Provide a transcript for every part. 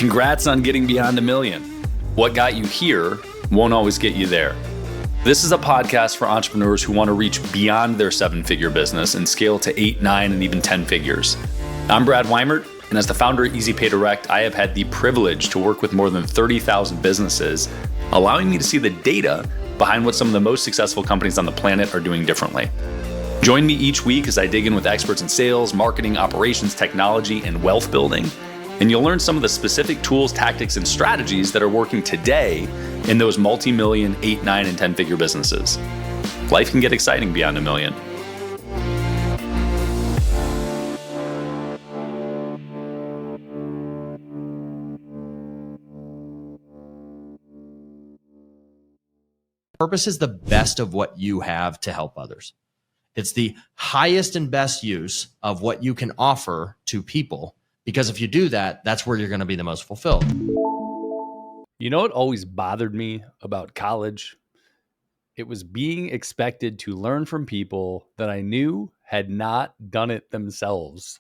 Congrats on getting beyond $1 million. What got you here won't always get you there. This is a podcast for entrepreneurs who want to reach beyond their 7-figure business and scale to 8, 9, and even 10 figures. I'm Brad Weimert, and as the founder of Easy Pay Direct, I have had the privilege to work with more than 30,000 businesses, allowing me to see the data behind what some of the most successful companies on the planet are doing differently. Join me each week as I dig in with experts in sales, marketing, operations, technology, and wealth building. And you'll learn some of the specific tools, tactics, and strategies that are working today in those multi-million, 8, 9, and 10-figure businesses. Life can get exciting beyond $1 million. Purpose is the best of what you have to help others. It's the highest and best use of what you can offer to people. Because if you do that, that's where you're going to be the most fulfilled. You know what always bothered me about college? It was being expected to learn from people that I knew had not done it themselves.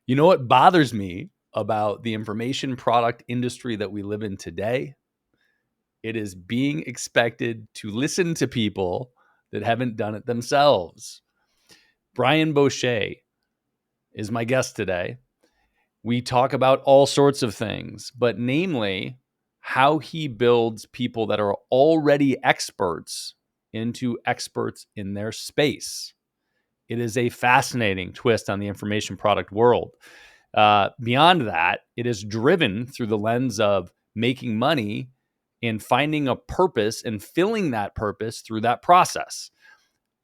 You know what bothers me about the information product industry that we live in today? It is being expected to listen to people that haven't done it themselves. Brian Bosché is my guest today. We talk about all sorts of things, but namely how he builds people that are already experts into experts in their space. It is a fascinating twist on the information product world. Beyond that, it is driven through the lens of making money and finding a purpose and filling that purpose through that process.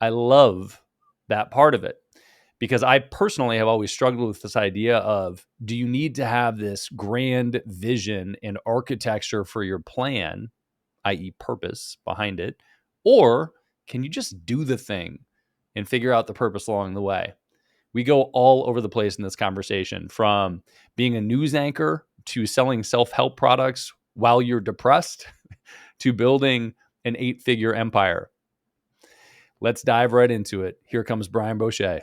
I love that part of it. Because I personally have always struggled with this idea of, do you need to have this grand vision and architecture for your plan, i.e. purpose behind it, or can you just do the thing and figure out the purpose along the way? We go all over the place in this conversation, from being a news anchor to selling self-help products while you're depressed to building an 8-figure empire. Let's dive right into it. Here comes Brian Bosché.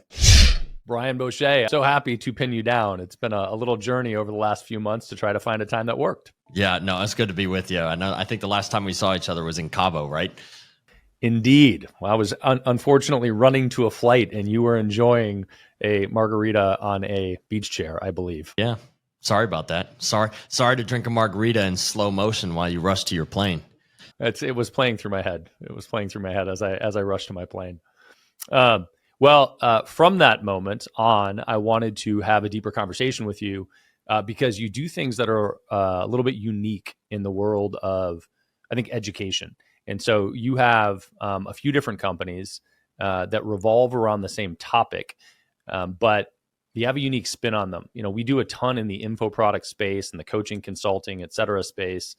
Brian Bosché, so happy to pin you down. It's been a little journey over the last few months to try to find a time that worked. Yeah, no, it's good to be with you. I think the last time we saw each other was in Cabo, right? Indeed. Well, I was unfortunately running to a flight, and you were enjoying a margarita on a beach chair, I believe. Yeah, sorry about that. Sorry to drink a margarita in slow motion while you rush to your plane. It was playing through my head. It was playing through my head as I rushed to my plane. From that moment on, I wanted to have a deeper conversation with you because you do things that are a little bit unique in the world of, I think, education. And so you have a few different companies that revolve around the same topic, but you have a unique spin on them. You know, we do a ton in the info product space and the coaching, consulting, et cetera space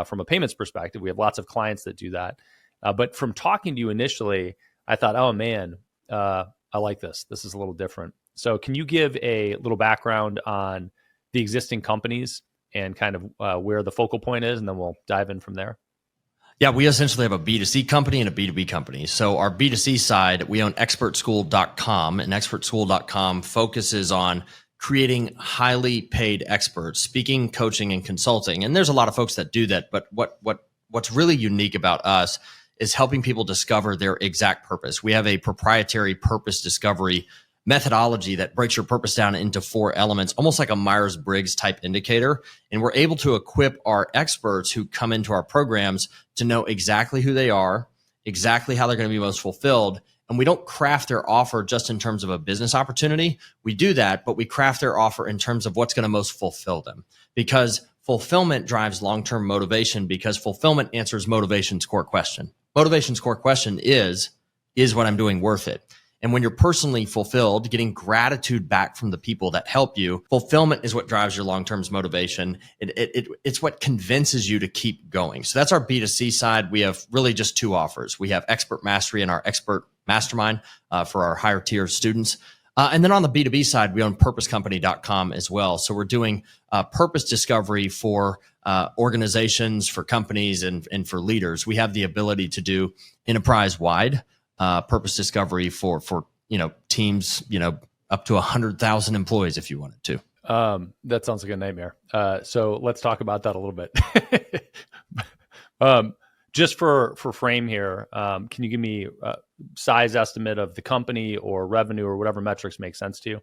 from a payments perspective. We have lots of clients that do that. But from talking to you initially, I thought, oh man, I like this. This is a little different. So can you give a little background on the existing companies and kind of where the focal point is, and then we'll dive in from there? Yeah, we essentially have a B2C company and a B2B company. So our B2C side, we own expertschool.com, and expertschool.com focuses on creating highly paid experts, speaking, coaching, and consulting. And there's a lot of folks that do that, but what's really unique about us is helping people discover their exact purpose. We have a proprietary purpose discovery methodology that breaks your purpose down into 4 elements, almost like a Myers-Briggs type indicator. And we're able to equip our experts who come into our programs to know exactly who they are, exactly how they're going to be most fulfilled. And we don't craft their offer just in terms of a business opportunity. We do that, but we craft their offer in terms of what's going to most fulfill them. Because fulfillment drives long-term motivation, because fulfillment answers motivation's core question. Motivation's core question is what I'm doing worth it? And when you're personally fulfilled, getting gratitude back from the people that help you, fulfillment is what drives your long-term motivation. It's what convinces you to keep going. So that's our B2C side. We have really just 2 offers. We have Expert Mastery and our Expert Mastermind for our higher tier students. And then on the B2B side, we own purposecompany.com as well. So we're doing purpose discovery for organizations, for companies, and for leaders. We have the ability to do enterprise-wide purpose discovery for teams, up to 100,000 employees if you wanted to. That sounds like a nightmare. So let's talk about that a little bit. um, just for frame here, can you give me a size estimate of the company or revenue or whatever metrics make sense to you?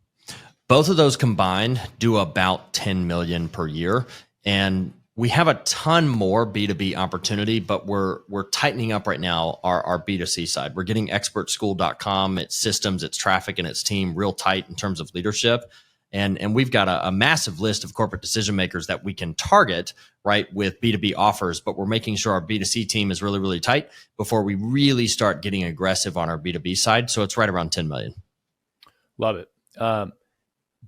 Both of those combined do about 10 million per year. And we have a ton more B2B opportunity, but we're tightening up right now our B2C side. We're getting expertschool.com, its systems, its traffic, and its team real tight in terms of leadership. And we've got a massive list of corporate decision makers that we can target, right, with B2B offers, but we're making sure our B2C team is really, really tight before we really start getting aggressive on our B2B side. So it's right around 10 million. Love it.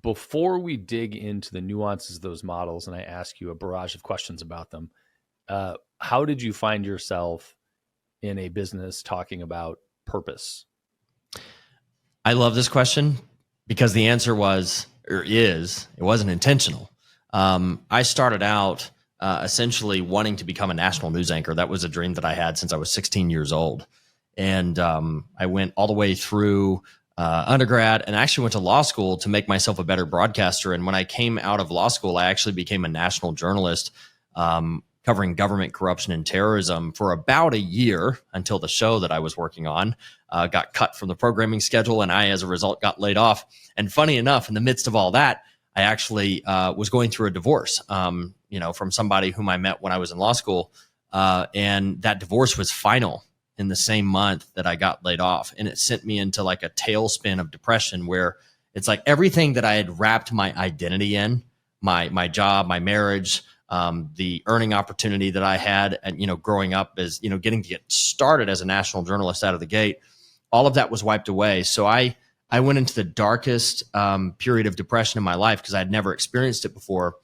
Before we dig into the nuances of those models, and I ask you a barrage of questions about them, how did you find yourself in a business talking about purpose? I love this question because the answer was, or is, it wasn't intentional. I started out essentially wanting to become a national news anchor. That was a dream that I had since I was 16 years old. And I went all the way through undergrad and actually went to law school to make myself a better broadcaster. And when I came out of law school, I actually became a national journalist covering government corruption and terrorism for about a year until the show that I was working on got cut from the programming schedule. And I, as a result, got laid off. And funny enough, in the midst of all that, I actually was going through a divorce, from somebody whom I met when I was in law school. And that divorce was final in the same month that I got laid off. And it sent me into like a tailspin of depression where it's like everything that I had wrapped my identity in, my job, my marriage, the earning opportunity that I had, and, growing up as, getting to get started as a national journalist out of the gate, all of that was wiped away. So I went into the darkest period of depression in my life because I'd never experienced it before.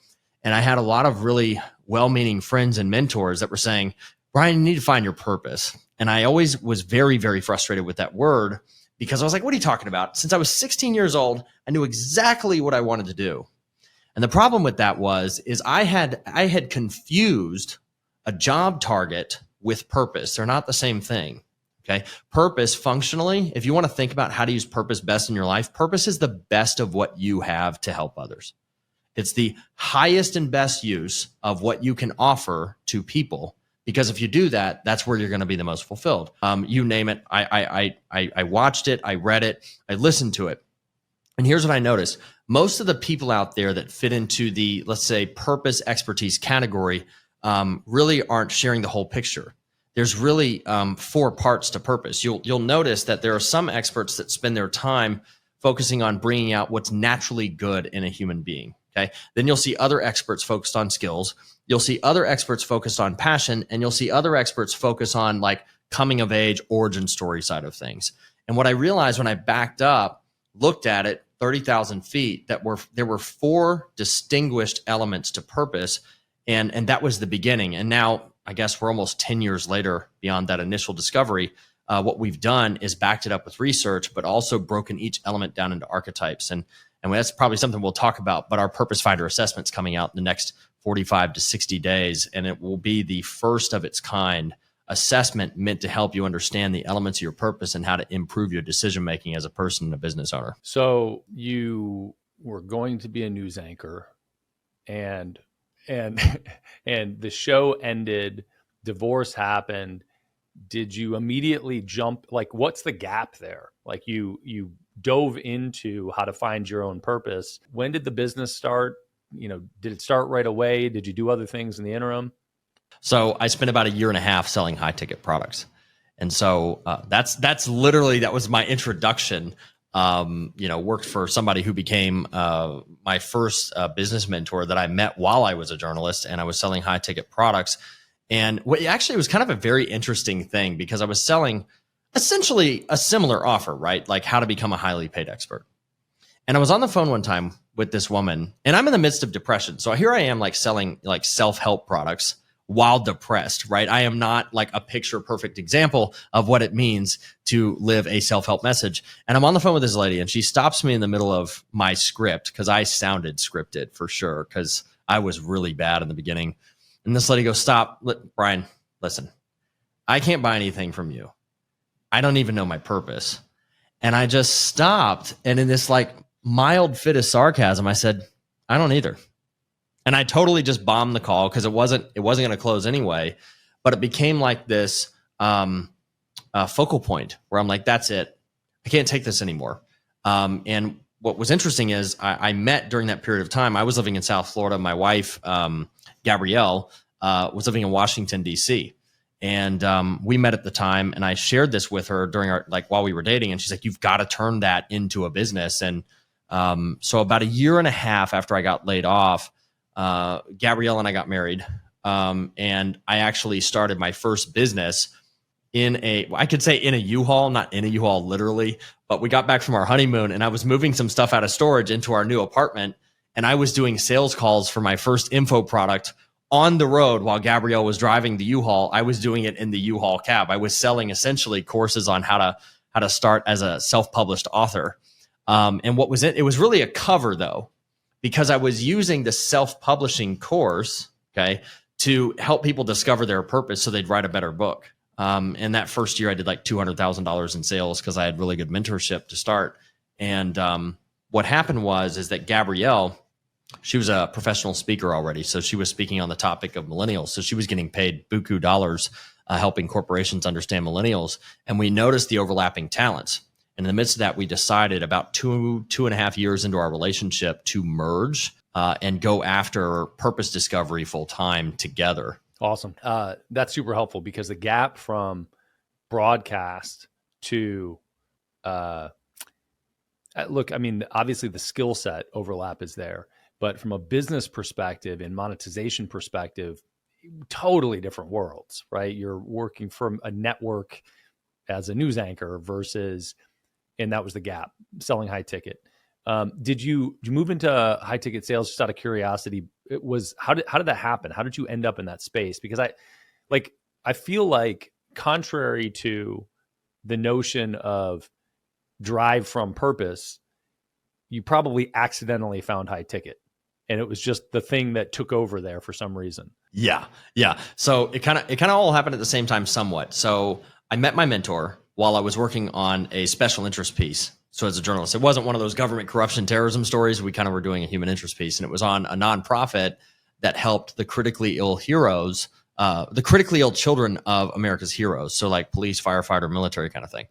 And I had a lot of really well-meaning friends and mentors that were saying, Brian, you need to find your purpose. And I always was very, very frustrated with that word because I was like, what are you talking about? Since I was 16 years old, I knew exactly what I wanted to do. And the problem with that is I had confused a job target with purpose. They're not the same thing. Okay. Purpose functionally, if you want to think about how to use purpose best in your life, purpose is the best of what you have to help others. It's the highest and best use of what you can offer to people. Because if you do that, that's where you're going to be the most fulfilled. You name it. I watched it. I read it. I listened to it. And here's what I noticed. Most of the people out there that fit into the, let's say, purpose expertise category really aren't sharing the whole picture. There's really 4 parts to purpose. You'll notice that there are some experts that spend their time focusing on bringing out what's naturally good in a human being. Okay. Then you'll see other experts focused on skills. You'll see other experts focused on passion, and you'll see other experts focus on like coming of age, origin story side of things. And what I realized when I backed up, looked at it 30,000 feet, that there were 4 distinguished elements to purpose. And that was the beginning. And now I guess we're almost 10 years later beyond that initial discovery. What we've done is backed it up with research, but also broken each element down into archetypes. And that's probably something we'll talk about, but our Purpose Finder assessment's coming out in the next 45 to 60 days, and it will be the first of its kind assessment meant to help you understand the elements of your purpose and how to improve your decision-making as a person and a business owner. So you were going to be a news anchor and the show ended, divorce happened. Did you immediately jump? Like, what's the gap there? Like you dove into how to find your own purpose. When did the business start? Did it start right away? Did you do other things in the interim? So I spent about a year and a half selling high ticket products. And so that was my introduction. Worked for somebody who became my first business mentor that I met while I was a journalist, and I was selling high ticket products. And it was kind of a very interesting thing because I was selling essentially a similar offer, right? Like how to become a highly paid expert. And I was on the phone one time with this woman, and I'm in the midst of depression. So here I am like selling like self-help products while depressed, right? I am not like a picture perfect example of what it means to live a self-help message. And I'm on the phone with this lady, and she stops me in the middle of my script because I sounded scripted for sure because I was really bad in the beginning. And this lady goes, stop, Brian, listen, I can't buy anything from you. I don't even know my purpose. And I just stopped. And in this like mild fit of sarcasm, I said, I don't either. And I totally just bombed the call because it wasn't going to close anyway. But it became like this focal point where I'm like, that's it. I can't take this anymore. And what was interesting is I met during that period of time. I was living in South Florida. My wife, Gabrielle, was living in Washington, D.C. And we met at the time, and I shared this with her during our, like, while we were dating. And she's like, you've got to turn that into a business. And so about a year and a half after I got laid off, Gabrielle and I got married. And I actually started my first business I could say in a U-Haul, not in a U-Haul literally, but we got back from our honeymoon and I was moving some stuff out of storage into our new apartment. And I was doing sales calls for my first info product on the road while Gabrielle was driving the U-Haul. I was doing it in the U-Haul cab. I was selling essentially courses on how to start as a self-published author. And what was it? It was really a cover though, because I was using the self-publishing course, okay, to help people discover their purpose so they'd write a better book. And that first year I did like $200,000 in sales because I had really good mentorship to start. And what happened is that Gabrielle, she was a professional speaker already. So she was speaking on the topic of millennials. So she was getting paid buku dollars helping corporations understand millennials. And we noticed the overlapping talents. And in the midst of that, we decided about two and a half years into our relationship to merge and go after purpose discovery full time together. Awesome. That's super helpful because the gap from broadcast to, look, I mean, obviously the skill set overlap is there, but from a business perspective and monetization perspective, totally different worlds, right? You're working from a network as a news anchor versus, and that was the gap, selling high ticket. Did you move into high ticket sales just out of curiosity? How did that happen? How did you end up in that space? Because I feel like contrary to the notion of drive from purpose, you probably accidentally found high ticket and it was just the thing that took over there for some reason. Yeah. So it kind of all happened at the same time somewhat. So I met my mentor while I was working on a special interest piece. So as a journalist, it wasn't one of those government corruption terrorism stories. We kind of were doing a human interest piece, and it was on a nonprofit that helped the critically ill heroes, the critically ill children of America's heroes. So like police, firefighter, military kind of thing.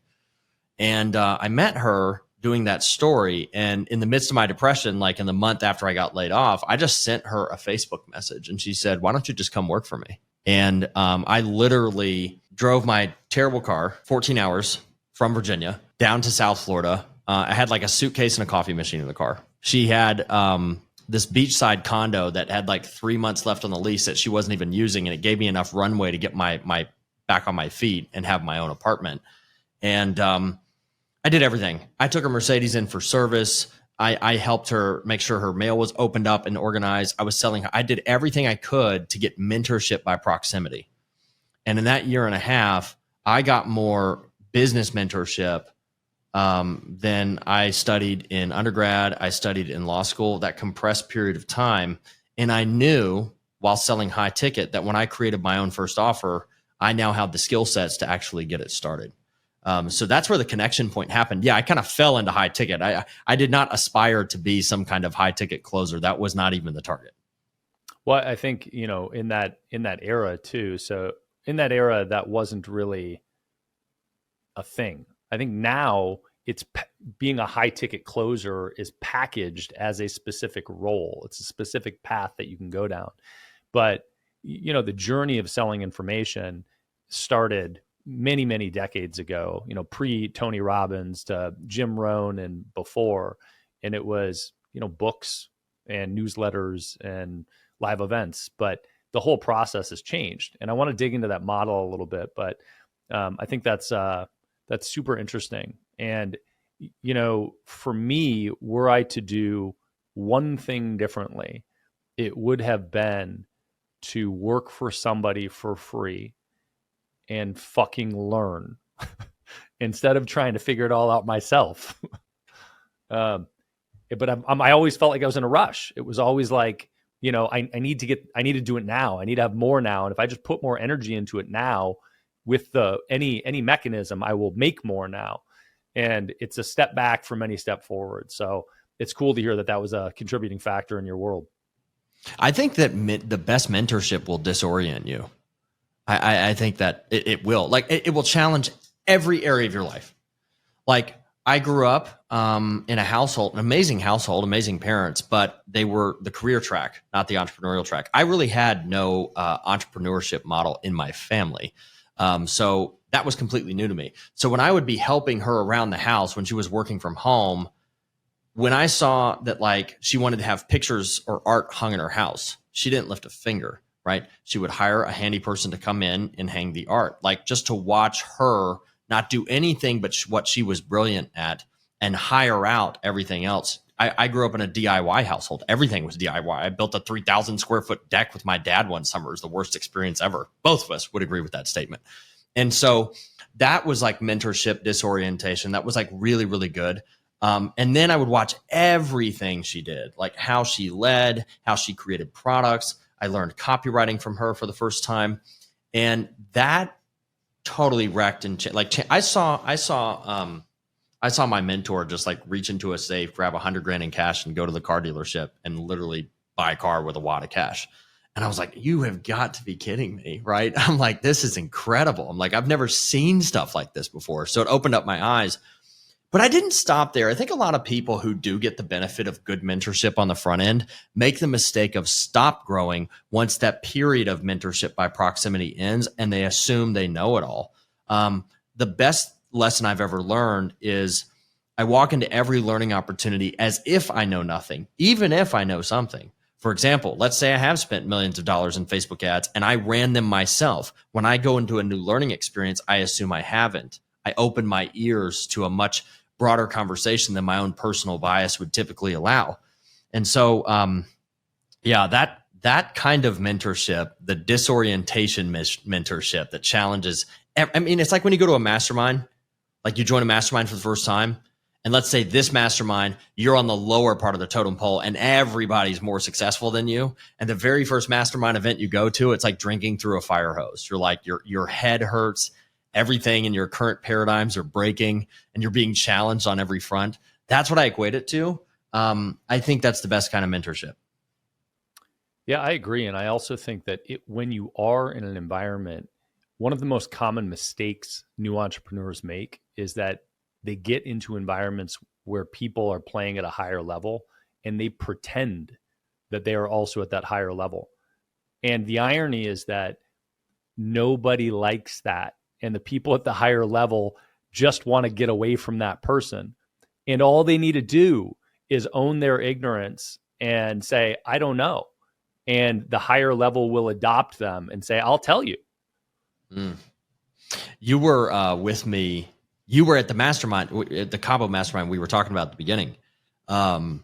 And I met her doing that story. And in the midst of my depression, like in the month after I got laid off, I just sent her a Facebook message and she said, why don't you just come work for me? And I literally drove my terrible car 14 hours from Virginia down to South Florida. I had like a suitcase and a coffee machine in the car. She had this beachside condo that had like 3 months left on the lease that she wasn't even using. And it gave me enough runway to get my back on my feet and have my own apartment. And I did everything. I took her Mercedes in for service. I helped her make sure her mail was opened up and organized. I was selling her. I did everything I could to get mentorship by proximity. And in that year and a half, I got more business mentorship than I studied in undergrad. I studied in law school, that compressed period of time. And I knew while selling high ticket that when I created my own first offer, I now had the skill sets to actually get it started. So that's where the connection point happened. Yeah, I kind of fell into high ticket. I did not aspire to be some kind of high ticket closer. That was not even the target. Well, I think, in that era too. So in that era, that wasn't really a thing. I think now it's being a high ticket closer is packaged as a specific role. It's a specific path that you can go down. But, the journey of selling information started many, many decades ago, pre Tony Robbins to Jim Rohn and before. And it was, books and newsletters and live events, but the whole process has changed. And I want to dig into that model a little bit, but I think that's super interesting. And, for me, were I to do one thing differently, it would have been to work for somebody for free and fucking learn instead of trying to figure it all out myself. But I always felt like I was in a rush. It was always like, I need to do it now. I need to have more now. And if I just put more energy into it now with any mechanism, I will make more now. And it's a step back from any step forward. So it's cool to hear that that was a contributing factor in your world. I think that the best mentorship will disorient you. I think that it will. Like, it will challenge every area of your life. Like, I grew up in a household, an amazing household, amazing parents, but they were the career track, not the entrepreneurial track. I really had no entrepreneurship model in my family. So that was completely new to me. So when I would be helping her around the house when she was working from home, when I saw that, like, she wanted to have pictures or art hung in her house, she didn't lift a finger, right? She would hire a handy person to come in and hang the art, like, just to watch her not do anything but what she was brilliant at and hire out everything else. I grew up in a DIY household. Everything was DIY. I built a 3,000 square foot deck with my dad one summer. It was the worst experience ever. Both of us would agree with that statement. And so that was like mentorship disorientation. That was like really, really good. And then I would watch everything she did, like how she led, how she created products. I learned copywriting from her for the first time. And that totally wrecked and I saw my mentor just like reach into a safe, grab $100,000 in cash and go to the car dealership and literally buy a car with a wad of cash. And I was like, you have got to be kidding me, right? I'm like, this is incredible. I'm like, I've never seen stuff like this before. So it opened up my eyes. But I didn't stop there. I think a lot of people who do get the benefit of good mentorship on the front end make the mistake of stop growing once that period of mentorship by proximity ends and they assume they know it all. The best lesson I've ever learned is I walk into every learning opportunity as if I know nothing, even if I know something. For example, let's say I have spent millions of dollars in Facebook ads and I ran them myself. When I go into a new learning experience, I assume I haven't. I open my ears to a much broader conversation than my own personal bias would typically allow. And so, that kind of mentorship, the disorientation mentorship that challenges, I mean, it's like when you go to a mastermind, like you join a mastermind for the first time, and let's say this mastermind, you're on the lower part of the totem pole and everybody's more successful than you. And the very first mastermind event you go to, it's like drinking through a fire hose. You're like, your head hurts. Everything in your current paradigms are breaking and you're being challenged on every front. That's what I equate it to. I think that's the best kind of mentorship. Yeah, I agree. And I also think that when you are in an environment, one of the most common mistakes new entrepreneurs make is that they get into environments where people are playing at a higher level and they pretend that they are also at that higher level. And the irony is that nobody likes that. And the people at the higher level just want to get away from that person. And all they need to do is own their ignorance and say, I don't know. And the higher level will adopt them and say, I'll tell you. You were with me. You were at the mastermind, at the Cabo mastermind we were talking about at the beginning. Tom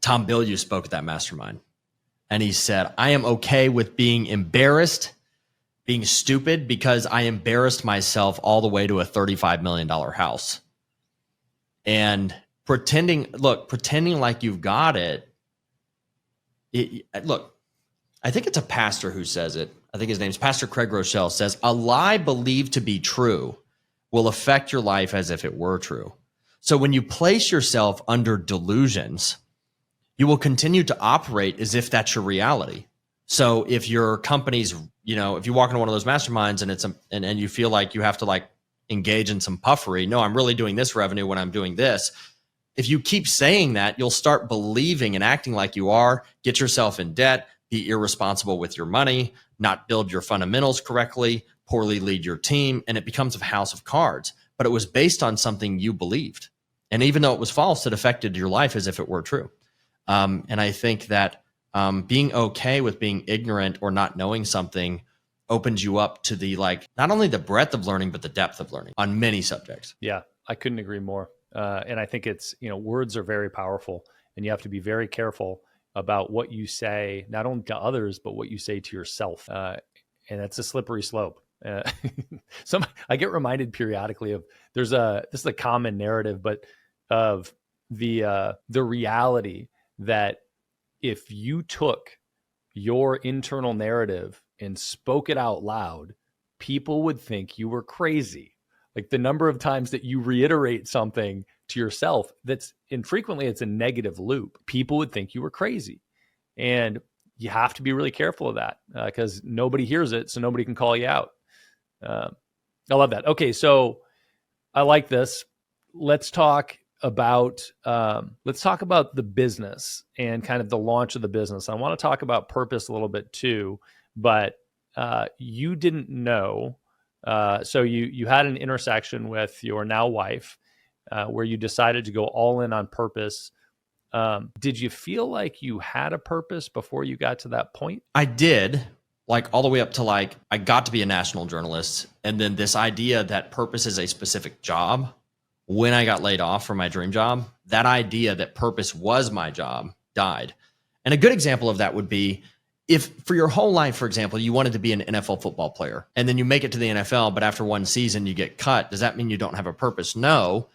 Bilyeu spoke at that mastermind. And he said, I am okay with being embarrassed, being stupid, because I embarrassed myself all the way to a $35 million house. And pretending like you've got it. Look, I think it's a pastor who says it. I think his name's Pastor Craig Rochelle, says, a lie believed to be true will affect your life as if it were true. So when you place yourself under delusions, you will continue to operate as if that's your reality. So if your company's, if you walk into one of those masterminds and and you feel like you have to like engage in some puffery, no, I'm really doing this revenue when I'm doing this. If you keep saying that, you'll start believing and acting like you are, get yourself in debt, be irresponsible with your money, not build your fundamentals correctly, poorly lead your team, and it becomes a house of cards. But it was based on something you believed. And even though it was false, it affected your life as if it were true. And I think that being okay with being ignorant or not knowing something opens you up to the not only the breadth of learning, but the depth of learning on many subjects. Yeah, I couldn't agree more. And I think it's, words are very powerful and you have to be very careful about what you say, not only to others, but what you say to yourself. And that's a slippery slope. I get reminded periodically of this is a common narrative, but of the reality that if you took your internal narrative and spoke it out loud, people would think you were crazy. Like the number of times that you reiterate something to yourself that's infrequently it's a negative loop. People would think you were crazy. And you have to be really careful of that because nobody hears it, so nobody can call you out. I love that. Okay, so I like this. Let's talk about the business and kind of the launch of the business. I want to talk about purpose a little bit too, but you didn't know. So you had an intersection with your now wife where you decided to go all in on purpose. Did you feel like you had a purpose before you got to that point? I did, like all the way up to like I got to be a national journalist. And then this idea that purpose is a specific job, when I got laid off from my dream job, that idea that purpose was my job died. And a good example of that would be if for your whole life, for example, you wanted to be an NFL football player and then you make it to the NFL, but after one season you get cut. Does that mean you don't have a purpose? No.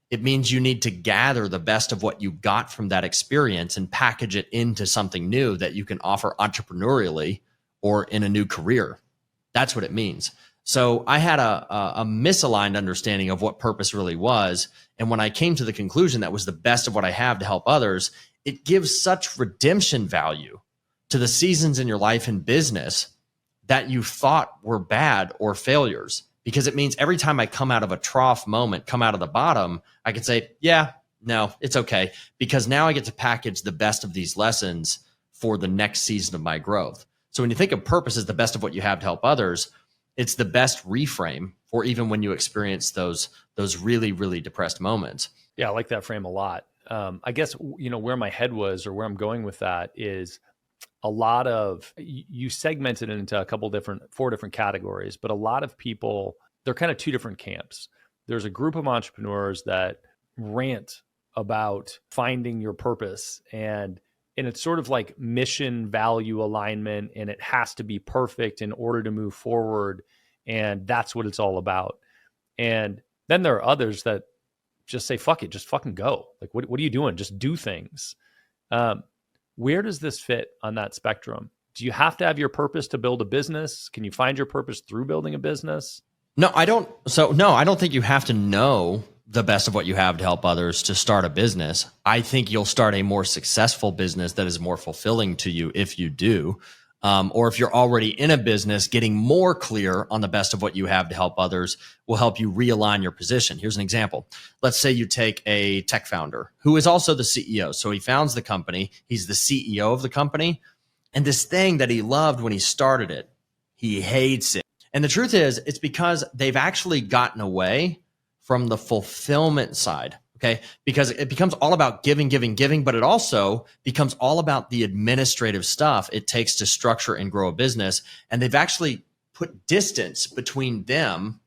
It means you need to gather the best of what you got from that experience and package it into something new that you can offer entrepreneurially or in a new career. That's what it means. So I had a misaligned understanding of what purpose really was. And when I came to the conclusion that was the best of what I have to help others, it gives such redemption value to the seasons in your life and business that you thought were bad or failures. Because it means every time I come out of a trough moment, come out of the bottom, I can say, yeah, no, it's okay. Because now I get to package the best of these lessons for the next season of my growth. So when you think of purpose as the best of what you have to help others, it's the best reframe for even when you experience those really, really depressed moments. Yeah, I like that frame a lot. I guess, where my head was or where I'm going with that is a lot of, you segmented it into four different categories, but a lot of people, they're kind of two different camps. There's a group of entrepreneurs that rant about finding your purpose and it's sort of like mission value alignment and it has to be perfect in order to move forward. And that's what it's all about. And then there are others that just say, fuck it, just fucking go. Like, what are you doing? Just do things. Where does this fit on that spectrum? Do you have to have your purpose to build a business? Can you find your purpose through building a business? No, I don't. So no, I don't think you have to know the best of what you have to help others to start a business. I think you'll start a more successful business that is more fulfilling to you if you do. Or if you're already in a business, getting more clear on the best of what you have to help others will help you realign your position. Here's an example. Let's say you take a tech founder who is also the CEO. So he founds the company. He's the CEO of the company. And this thing that he loved when he started it, he hates it. And the truth is, it's because they've actually gotten away from the fulfillment side. Okay. Because it becomes all about giving, but it also becomes all about the administrative stuff it takes to structure and grow a business. And they've actually put distance between them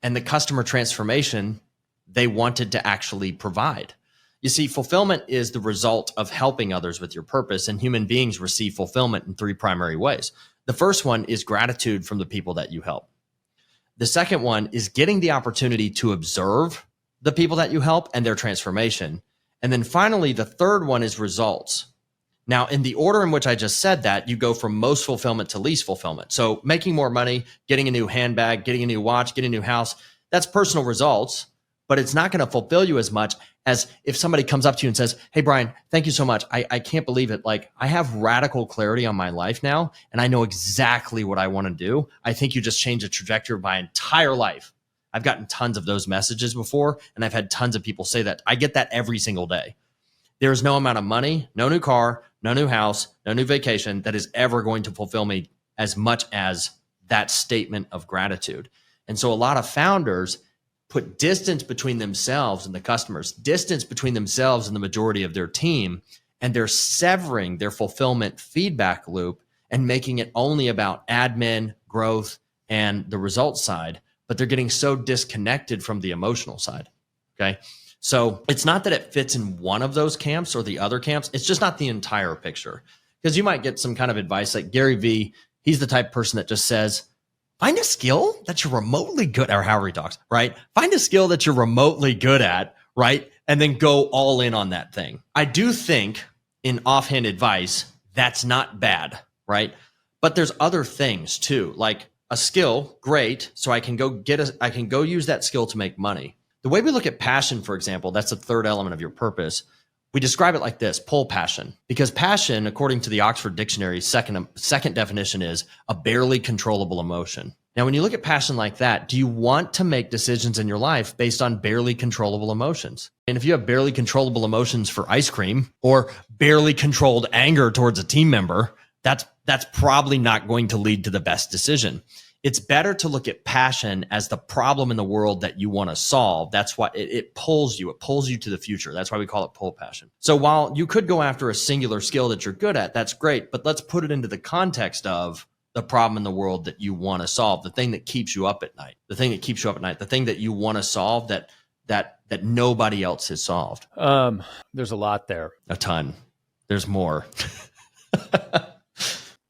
and the customer transformation they wanted to actually provide. You see, fulfillment is the result of helping others with your purpose, and human beings receive fulfillment in three primary ways. The first one is gratitude from the people that you help. The second one is getting the opportunity to observe the people that you help and their transformation. And then finally, the third one is results. Now, in the order in which I just said that, you go from most fulfillment to least fulfillment. So making more money, getting a new handbag, getting a new watch, getting a new house, that's personal results, but it's not going to fulfill you as much as if somebody comes up to you and says, hey, Brian, thank you so much. I can't believe it. Like, I have radical clarity on my life now, and I know exactly what I want to do. I think you just changed the trajectory of my entire life. I've gotten tons of those messages before, and I've had tons of people say that. I get that every single day. There's no amount of money, no new car, no new house, no new vacation that is ever going to fulfill me as much as that statement of gratitude. And so a lot of founders put distance between themselves and the customers, distance between themselves and the majority of their team, and they're severing their fulfillment feedback loop and making it only about admin, growth, and the results side. But they're getting so disconnected from the emotional side. Okay. So it's not that it fits in one of those camps or the other camps. It's just not the entire picture. Because you might get some kind of advice like Gary Vee. He's the type of person that just says, find a skill that you're remotely good at, or however he talks, right? Find a skill that you're remotely good at, right? And then go all in on that thing. I do think in offhand advice, that's not bad, right? But there's other things too, like a skill, great. So I can go use that skill to make money. The way we look at passion, for example, that's the third element of your purpose. We describe it like this: pull passion. Because passion, according to the Oxford Dictionary, second definition is a barely controllable emotion. Now, when you look at passion like that, do you want to make decisions in your life based on barely controllable emotions? And if you have barely controllable emotions for ice cream or barely controlled anger towards a team member, that's probably not going to lead to the best decision. It's better to look at passion as the problem in the world that you want to solve. That's why it pulls you. It pulls you to the future. That's why we call it pull passion. So while you could go after a singular skill that you're good at, that's great. But let's put it into the context of the problem in the world that you want to solve, the thing that keeps you up at night, the thing that you want to solve that nobody else has solved. There's a lot there. A ton. There's more.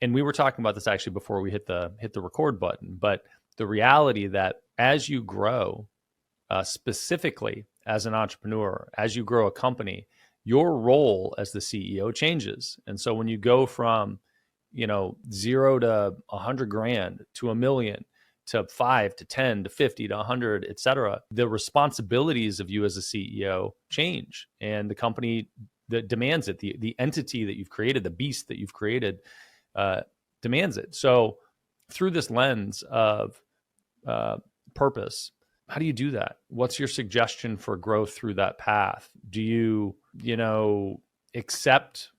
And we were talking about this actually before we hit the record button, but the reality that as you grow, specifically as an entrepreneur, as you grow a company, your role as the CEO changes. And so when you go from, 0 to 100 grand to $1 million to 5 to 10 to 50 to 100, et cetera, the responsibilities of you as a CEO change, and the company that demands it, the entity that you've created, the beast that you've created, demands it. So through this lens of purpose, how do you do that? What's your suggestion for growth through that path? Do you, accept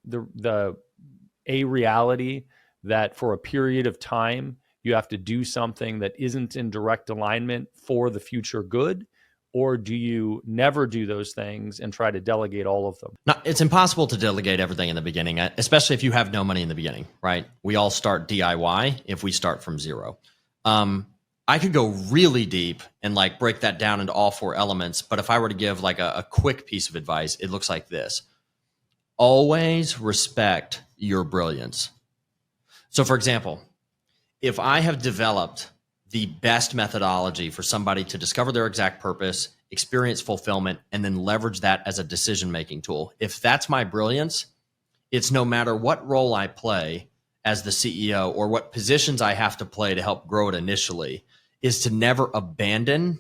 a reality that for a period of time, you have to do something that isn't in direct alignment for the future good? Or do you never do those things and try to delegate all of them? No, it's impossible to delegate everything in the beginning, especially if you have no money in the beginning, right? We all start DIY if we start from zero. I could go really deep and break that down into all four elements. But if I were to give a quick piece of advice, it looks like this: always respect your brilliance. So for example, if I have developed the best methodology for somebody to discover their exact purpose, experience fulfillment, and then leverage that as a decision-making tool, if that's my brilliance, it's no matter what role I play as the CEO or what positions I have to play to help grow it initially, is to never abandon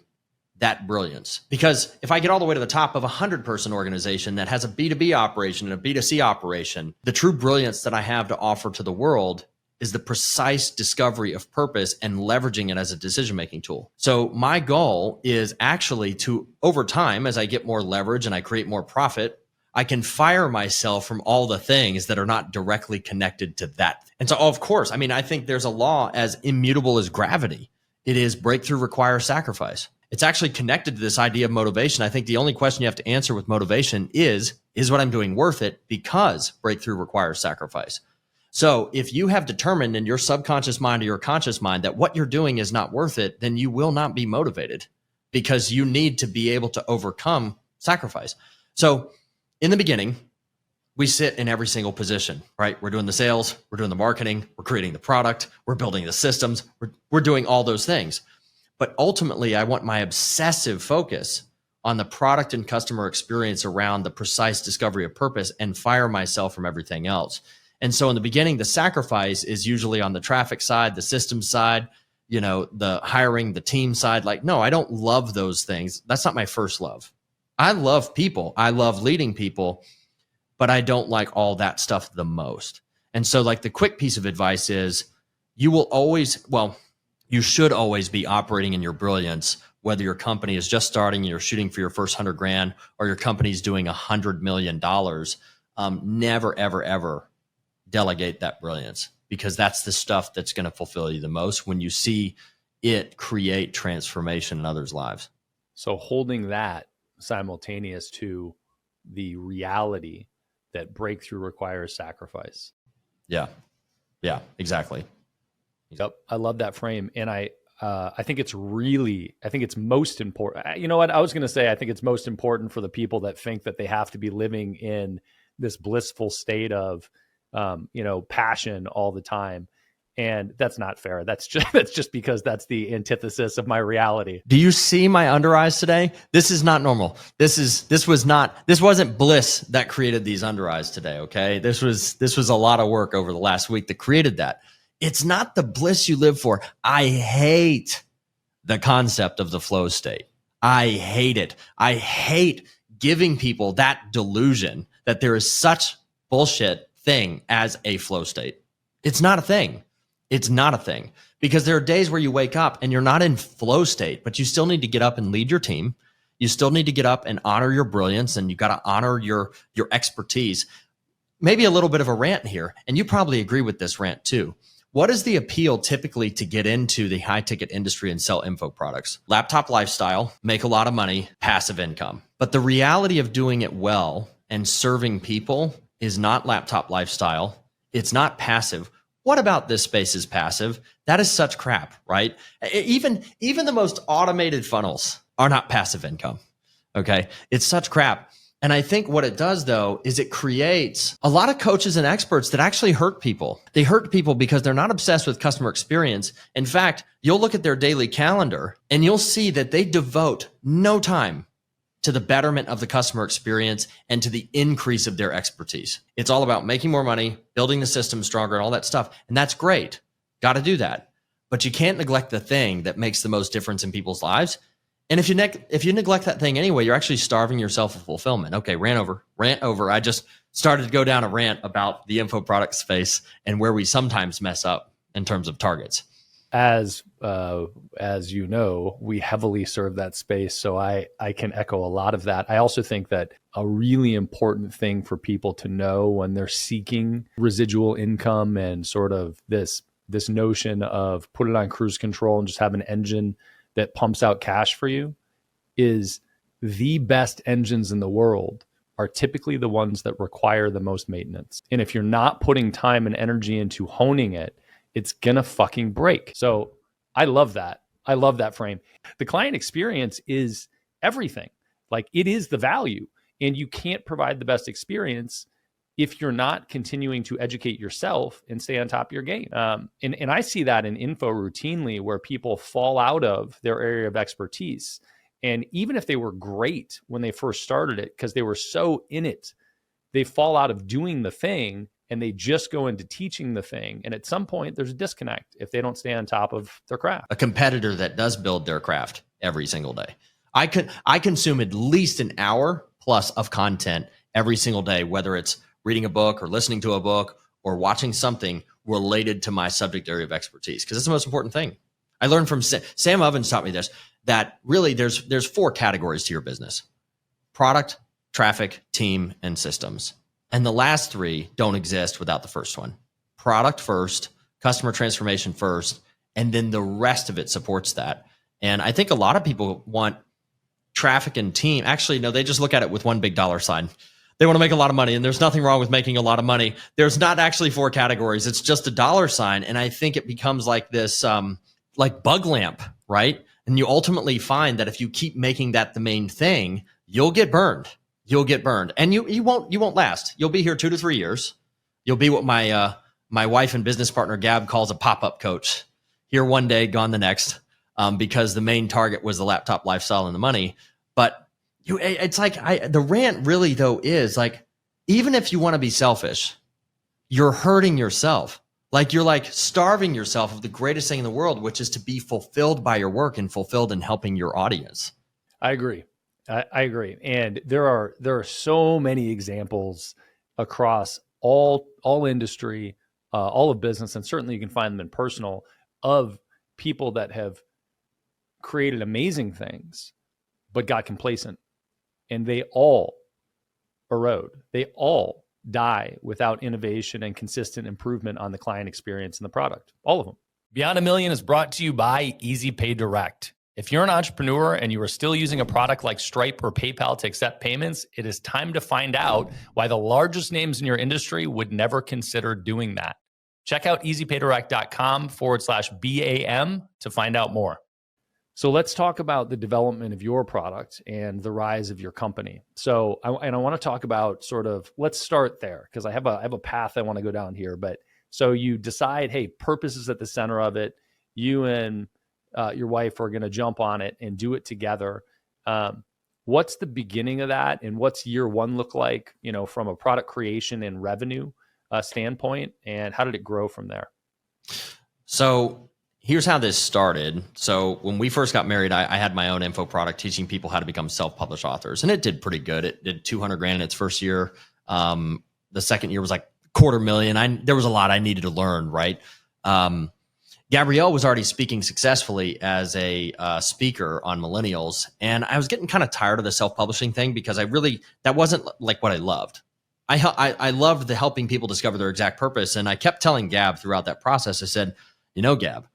that brilliance. Because if I get all the way to the top of a 100-person organization that has a B2B operation and a B2C operation, the true brilliance that I have to offer to the world is the precise discovery of purpose and leveraging it as a decision-making tool. So my goal is actually to, over time, as I get more leverage and I create more profit, I can fire myself from all the things that are not directly connected to that. And so, of course, I think there's a law as immutable as gravity. It is breakthrough requires sacrifice. It's actually connected to this idea of motivation. I think the only question you have to answer with motivation is what I'm doing worth it? Because breakthrough requires sacrifice. So if you have determined in your subconscious mind or your conscious mind that what you're doing is not worth it, then you will not be motivated, because you need to be able to overcome sacrifice. So in the beginning, we sit in every single position, right? We're doing the sales, we're doing the marketing, we're creating the product, we're building the systems, we're doing all those things. But ultimately, I want my obsessive focus on the product and customer experience around the precise discovery of purpose and fire myself from everything else. And so in the beginning, the sacrifice is usually on the traffic side, the system side, the hiring, the team side. No, I don't love those things. That's not my first love. I love people. I love leading people, but I don't like all that stuff the most. And so the quick piece of advice is you should always be operating in your brilliance, whether your company is just starting and you're shooting for your first 100 grand or your company's doing $100 million. Never, ever, ever delegate that brilliance, because that's the stuff that's going to fulfill you the most when you see it create transformation in others' lives. So holding that simultaneous to the reality that breakthrough requires sacrifice. Yeah, exactly. Yep. I love that frame. And I think it's most important. You know what? I was going to say, I think it's most important for the people that think that they have to be living in this blissful state of, passion all the time. And that's not fair. That's just because that's the antithesis of my reality. Do you see my under eyes today? This is not normal. This wasn't bliss that created these under eyes today. Okay. This was a lot of work over the last week that created that. It's not the bliss you live for. I hate the concept of the flow state. I hate it. I hate giving people that delusion that there is such bullshit thing as a flow state. It's not a thing. It's not a thing, because there are days where you wake up and you're not in flow state, but you still need to get up and lead your team. You still need to get up and honor your brilliance, and you got to honor your expertise. Maybe a little bit of a rant here, and you probably agree with this rant too. What is the appeal typically to get into the high ticket industry and sell info products? Laptop lifestyle, make a lot of money, passive income. But the reality of doing it well and serving people is not laptop lifestyle. It's not passive. What about this space is passive? That is such crap, right? Even the most automated funnels are not passive income. Okay. It's such crap. And I think what it does, though, is it creates a lot of coaches and experts that actually hurt people. They hurt people because they're not obsessed with customer experience. In fact, you'll look at their daily calendar and you'll see that they devote no time to the betterment of the customer experience and to the increase of their expertise. It's all about making more money, building the system stronger, and all that stuff. And that's great. Got to do that. But you can't neglect the thing that makes the most difference in people's lives. And if you neglect that thing anyway, you're actually starving yourself of fulfillment. Okay, rant over. I just started to go down a rant about the info product space and where we sometimes mess up in terms of targets. As you know, we heavily serve that space, so I can echo a lot of that. I also think that a really important thing for people to know when they're seeking residual income and sort of this notion of put it on cruise control and just have an engine that pumps out cash for you is the best engines in the world are typically the ones that require the most maintenance. And if you're not putting time and energy into honing it, it's gonna fucking break. So I love that. I love that frame. The client experience is everything. Like, it is the value, and you can't provide the best experience if you're not continuing to educate yourself and stay on top of your game. And I see that in info routinely, where people fall out of their area of expertise. And even if they were great when they first started it, because they were so in it, they fall out of doing the thing and they just go into teaching the thing. And at some point, there's a disconnect if they don't stay on top of their craft. A competitor that does build their craft every single day. I consume at least an hour plus of content every single day, whether it's reading a book or listening to a book or watching something related to my subject area of expertise, because it's the most important thing. I learned from Sam Ovens taught me this, that really there's 4 categories to your business: product, traffic, team, and systems. And the last 3 don't exist without the first one. Product first, customer transformation first, and then the rest of it supports that. And I think a lot of people want traffic and team. Actually, no, they just look at it with one big dollar sign. They want to make a lot of money, and there's nothing wrong with making a lot of money. There's not actually 4 categories. It's just a dollar sign. And I think it becomes like this, like bug lamp, right? And you ultimately find that if you keep making that the main thing, you'll get burned. You'll get burned, and you won't last. You'll be here 2 to 3 years. You'll be what my wife and business partner Gab calls a pop-up coach. Here one day, gone the next, because the main target was the laptop lifestyle and the money. But it's like the rant really though is like, even if you want to be selfish, you're hurting yourself. Like, you're like starving yourself of the greatest thing in the world, which is to be fulfilled by your work and fulfilled in helping your audience. I agree. I agree. And there are so many examples across all industry, all of business, and certainly you can find them in personal, of people that have created amazing things, but got complacent, and they all erode. They all die without innovation and consistent improvement on the client experience and the product. All of them. Beyond a Million is brought to you by Easy Pay Direct. If you're an entrepreneur and you are still using a product like Stripe or PayPal to accept payments, it is time to find out why the largest names in your industry would never consider doing that. Check out easypaydirect.com/BAM to find out more. So let's talk about the development of your product and the rise of your company. So I want to talk about sort of, let's start there, because I have a path I want to go down here. But so you decide, hey, purpose is at the center of it. You and your wife are going to jump on it and do it together. What's the beginning of that, and what's year one look like, from a product creation and revenue standpoint, and how did it grow from there? So here's how this started. So when we first got married, I had my own info product teaching people how to become self-published authors, and it did pretty good. It did 200,000 in its first year. The second year was like $250,000. There was a lot I needed to learn, right? Gabrielle was already speaking successfully as a speaker on Millennials, and I was getting kind of tired of the self-publishing thing because that wasn't like what I loved. I loved the helping people discover their exact purpose, and I kept telling Gab throughout that process, I said, Gab,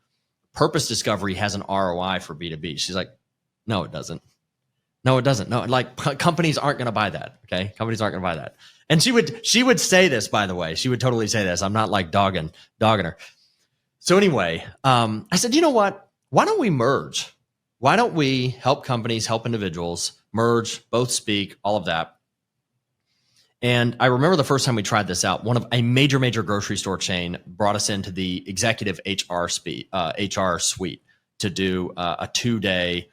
purpose discovery has an ROI for B2B. She's like, no, it doesn't. No, it doesn't. No, like companies aren't going to buy that. Okay. Companies aren't going to buy that. And she would say this, by the way, she would totally say this. I'm not like dogging her. So anyway, I said, you know what? Why don't we merge? Why don't we help companies, help individuals merge, both speak, all of that. And I remember the first time we tried this out, a major grocery store chain brought us into the executive HR suite to do a 2-day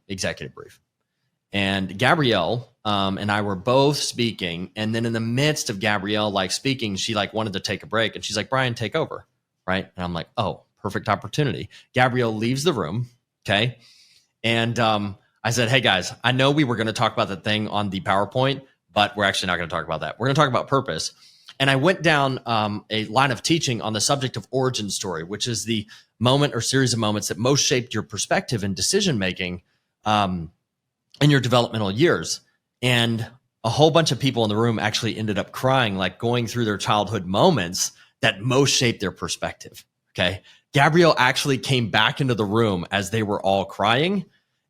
executive brief. And Gabrielle and I were both speaking. And then in the midst of Gabrielle speaking, she wanted to take a break. And she's like, Brian, take over. Right. And I'm like, oh, perfect opportunity. Gabrielle leaves the room. Okay. And I said, hey, guys, I know we were going to talk about the thing on the PowerPoint, but we're actually not going to talk about that. We're going to talk about purpose. And I went down a line of teaching on the subject of origin story, which is the moment or series of moments that most shaped your perspective and decision-making in your developmental years. And a whole bunch of people in the room actually ended up crying, going through their childhood moments that most shaped their perspective. Okay. Gabrielle actually came back into the room as they were all crying.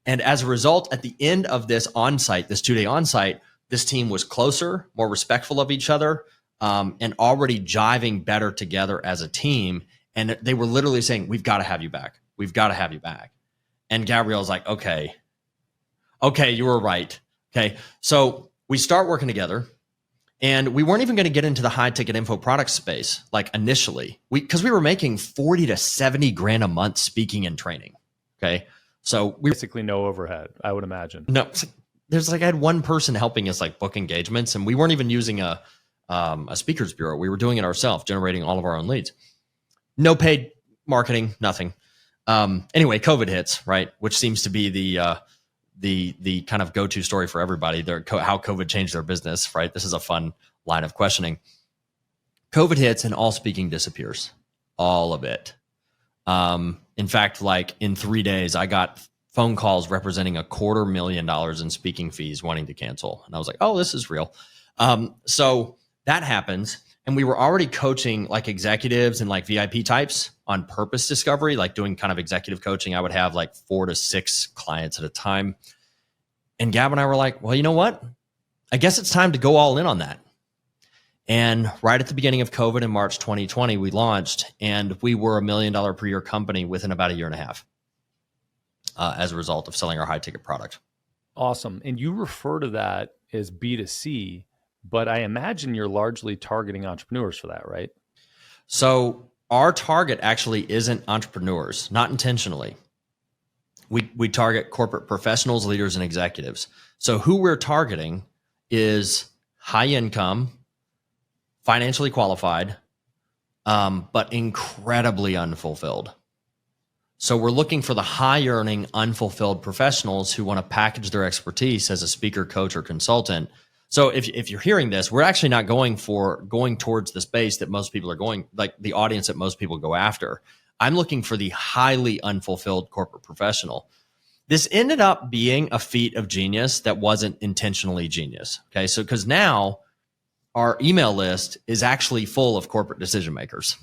And as a result, at the end of this 2-day onsite, this team was closer, more respectful of each other, and already jiving better together as a team. And they were literally saying, we've got to have you back. We've got to have you back. And Gabrielle's like, okay, you were right. Okay. So we start working together, and we weren't even going to get into the high ticket info product space initially, because we were making 40 to 70 grand a month speaking and training. Okay. So we basically no overhead, I would imagine. No, I had one person helping us book engagements, and we weren't even using a speakers bureau. We were doing it ourselves, generating all of our own leads. No paid marketing, nothing. Anyway, COVID hits, right? Which seems to be the kind of go-to story for everybody. How COVID changed their business, right? This is a fun line of questioning. COVID hits and all speaking disappears, all of it. In fact, in 3 days, I got phone calls representing $250,000 in speaking fees wanting to cancel. And I was like, oh, this is real. So that happens. And we were already coaching executives and VIP types on purpose discovery, doing kind of executive coaching. I would have 4 to 6 clients at a time. And Gab and I were like, well, you know what? I guess it's time to go all in on that. And right at the beginning of COVID in March 2020, we launched, and we were $1 million per year company within about a year and a half. As a result of selling our high ticket product. Awesome. And you refer to that as B2C, but I imagine you're largely targeting entrepreneurs for that, right? So our target actually isn't entrepreneurs, not intentionally. We target corporate professionals, leaders, and executives. So who we're targeting is high income, financially qualified, but incredibly unfulfilled. So we're looking for the high earning, unfulfilled professionals who want to package their expertise as a speaker, coach, or consultant. So if you're hearing this, we're actually not going towards the space that most people are going, the audience that most people go after. I'm looking for the highly unfulfilled corporate professional. This ended up being a feat of genius that wasn't intentionally genius. Okay. So because now our email list is actually full of corporate decision makers.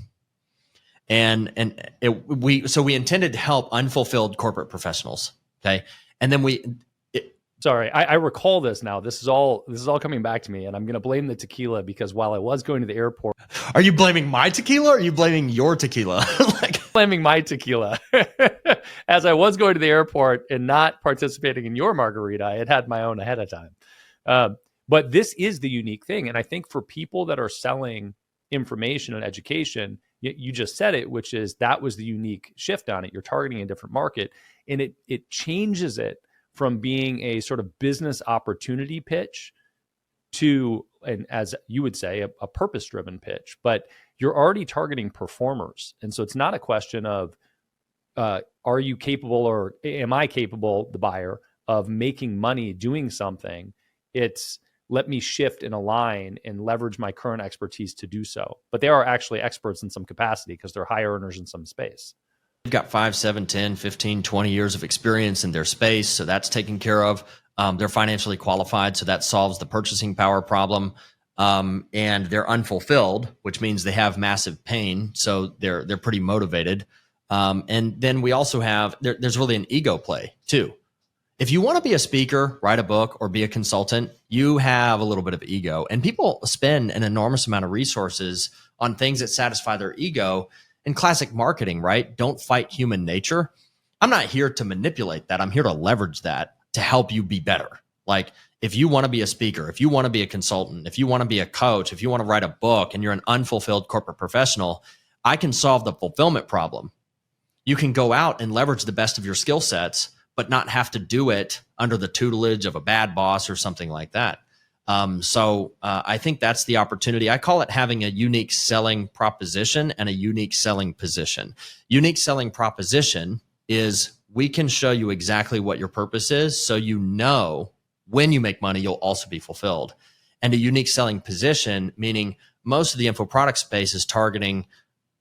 And we intended to help unfulfilled corporate professionals. Okay. And then sorry, I recall this now. This is all coming back to me, and I'm going to blame the tequila, because while I was going to the airport. Are you blaming my tequila, or are you blaming your tequila? Blaming my tequila. As I was going to the airport and not participating in your margarita, I had my own ahead of time. But this is the unique thing. And I think for people that are selling information and education, you just said it, which is that was the unique shift on it. You're targeting a different market, and it changes it from being a sort of business opportunity pitch to, and as you would say, a purpose-driven pitch. But you're already targeting performers. And so it's not a question of, are you capable, or am I capable, the buyer, of making money doing something? It's, let me shift and align and leverage my current expertise to do so. But they are actually experts in some capacity because they're high earners in some space. They've got 5, 7, 10, 15, 20 years of experience in their space. So that's taken care of. They're financially qualified. So that solves the purchasing power problem. And they're unfulfilled, which means they have massive pain. So they're pretty motivated. And then we also have, there's really an ego play too. If you want to be a speaker, write a book, or be a consultant, you have a little bit of ego. And people spend an enormous amount of resources on things that satisfy their ego. In classic marketing, right? Don't fight human nature. I'm not here to manipulate that. I'm here to leverage that to help you be better. Like, if you want to be a speaker, if you want to be a consultant, if you want to be a coach, if you want to write a book and you're an unfulfilled corporate professional, I can solve the fulfillment problem. You can go out and leverage the best of your skill sets, but not have to do it under the tutelage of a bad boss or something like that. So I think that's the opportunity. I call it having a unique selling proposition and a unique selling position. Unique selling proposition is, we can show you exactly what your purpose is, so you know when you make money, you'll also be fulfilled. And a unique selling position, meaning most of the info product space is targeting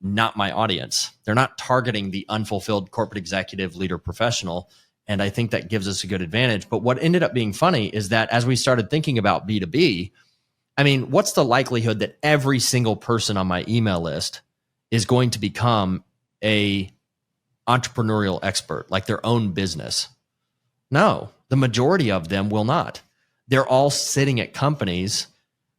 not my audience. They're not targeting the unfulfilled corporate executive, leader, professional. And I think that gives us a good advantage. But what ended up being funny is that as we started thinking about B2B, I mean, what's the likelihood that every single person on my email list is going to become a entrepreneurial expert, like their own business? No, the majority of them will not. They're all sitting at companies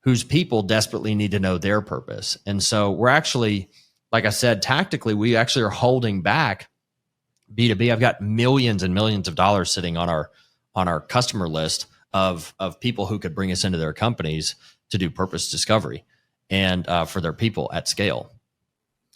whose people desperately need to know their purpose. And so we're actually, like I said, tactically, we actually are holding back B2B. I've got millions and millions of dollars sitting on our customer list of people who could bring us into their companies to do purpose discovery and for their people at scale.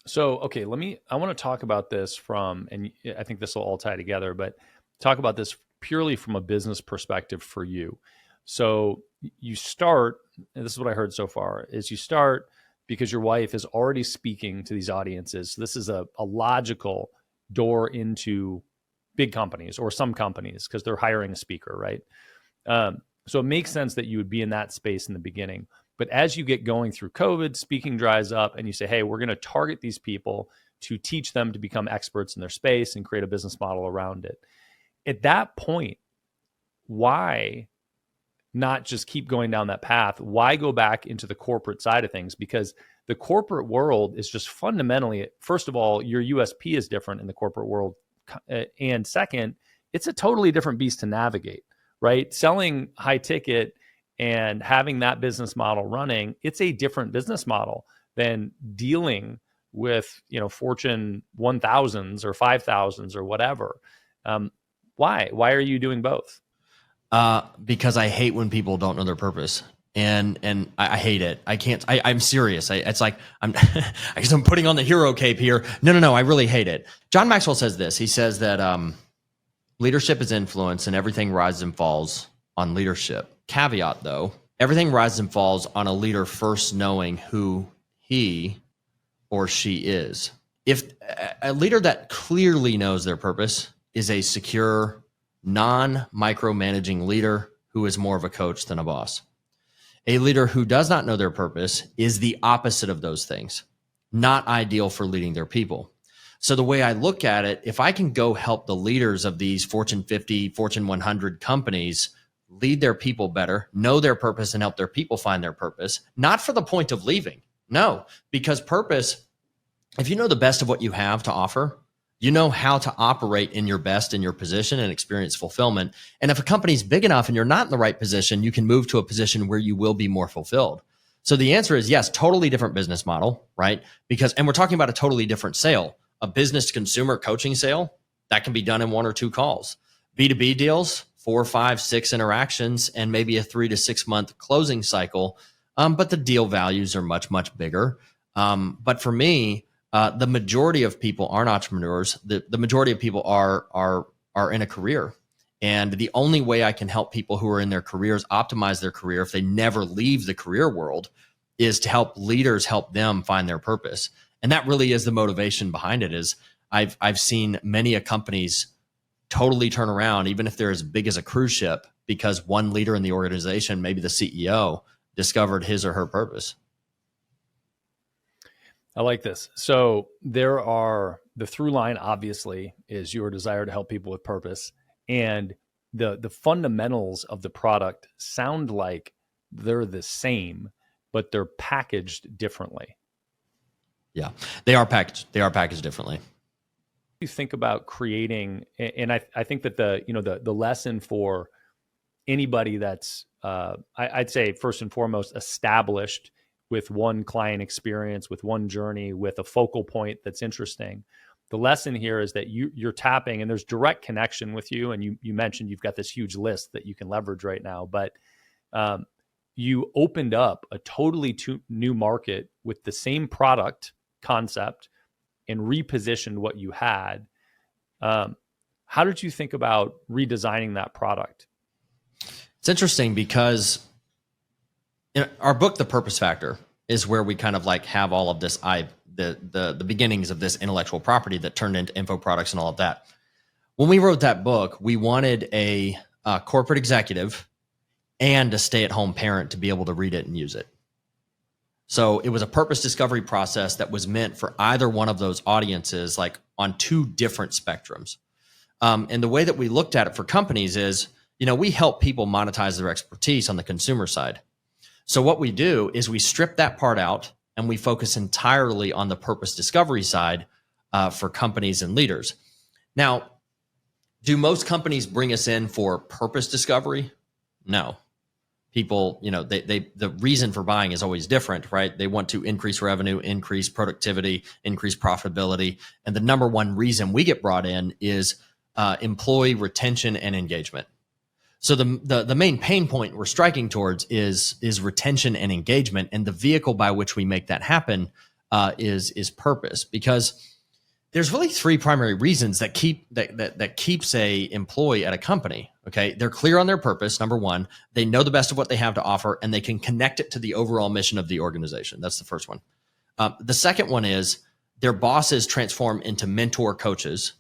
So, okay, I want to talk about this from, and I think this will all tie together, but talk about this purely from a business perspective for you. So you start, and this is what I heard so far, is you start because your wife is already speaking to these audiences. So this is a logical door into big companies or some companies because they're hiring a speaker, right? So it makes sense that you would be in that space in the beginning. But as you get going through COVID, speaking dries up, and you say, hey, we're going to target these people to teach them to become experts in their space and create a business model around it. At that point, why not just keep going down that path? Why go back into the corporate side of things? Because the corporate world is just fundamentally, first of all, your USP is different in the corporate world. And second, it's a totally different beast to navigate, right? Selling high ticket and having that business model running, it's a different business model than dealing with, Fortune 1000s or 5000s or whatever. Why are you doing both? Because I hate when people don't know their purpose. And I hate it. I can't, I'm serious. It's like, I guess I'm putting on the hero cape here. No. I really hate it. John Maxwell says this. He says that, leadership is influence and everything rises and falls on leadership. Caveat though, everything rises and falls on a leader first knowing who he or she is. If a leader that clearly knows their purpose is a secure, non-micromanaging leader who is more of a coach than a boss. A leader who does not know their purpose is the opposite of those things, not ideal for leading their people. So the way I look at it, if I can go help the leaders of these Fortune 50, Fortune 100 companies lead their people better, know their purpose, and help their people find their purpose, not for the point of leaving. No, because purpose, if you know the best of what you have to offer, you know how to operate in your best in your position and experience fulfillment. And if a company's big enough and you're not in the right position, you can move to a position where you will be more fulfilled. So the answer is yes, totally different business model, right? And we're talking about a totally different sale. A business to consumer coaching sale, that can be done in 1 or 2 calls. B2B deals, 4, 5, 6 interactions, and maybe a 3 to 6 month closing cycle. But the deal values are much, much bigger. But for me, the majority of people aren't entrepreneurs. The majority of people are in a career. And the only way I can help people who are in their careers optimize their career if they never leave the career world is to help leaders help them find their purpose. And that really is the motivation behind it. Is I've seen many companies totally turn around, even if they're as big as a cruise ship, because one leader in the organization, maybe the CEO, discovered his or her purpose. I like this. So the through line obviously is your desire to help people with purpose, and the fundamentals of the product sound like they're the same, but they're packaged differently. Yeah, they are packaged. They are packaged differently. You think about creating, and I think that the lesson for anybody that's I'd say first and foremost established with one client experience, with one journey, with a focal point that's interesting. The lesson here is that you're tapping, and there's direct connection with you. And you mentioned you've got this huge list that you can leverage right now, but you opened up a totally new market with the same product concept and repositioned what you had. How did you think about redesigning that product? It's interesting because in our book, The Purpose Factor, is where we kind of like have all of this, the beginnings of this intellectual property that turned into info products and all of that. When we wrote that book, we wanted a corporate executive and a stay-at-home parent to be able to read it and use it. So it was a purpose discovery process that was meant for either one of those audiences, like on two different spectrums. And the way that we looked at it for companies is, we help people monetize their expertise on the consumer side. So what we do is we strip that part out and we focus entirely on the purpose discovery side for companies and leaders. Now, do most companies bring us in for purpose discovery? No. People, the reason for buying is always different, right? They want to increase revenue, increase productivity, increase profitability. And the number one reason we get brought in is employee retention and engagement. So the main pain point we're striking towards is retention and engagement, and the vehicle by which we make that happen is purpose. Because there's really three primary reasons that keeps a employee at a company. Okay, they're clear on their purpose. Number one, they know the best of what they have to offer, and they can connect it to the overall mission of the organization. That's the first one. The second one is their bosses transform into mentor coaches.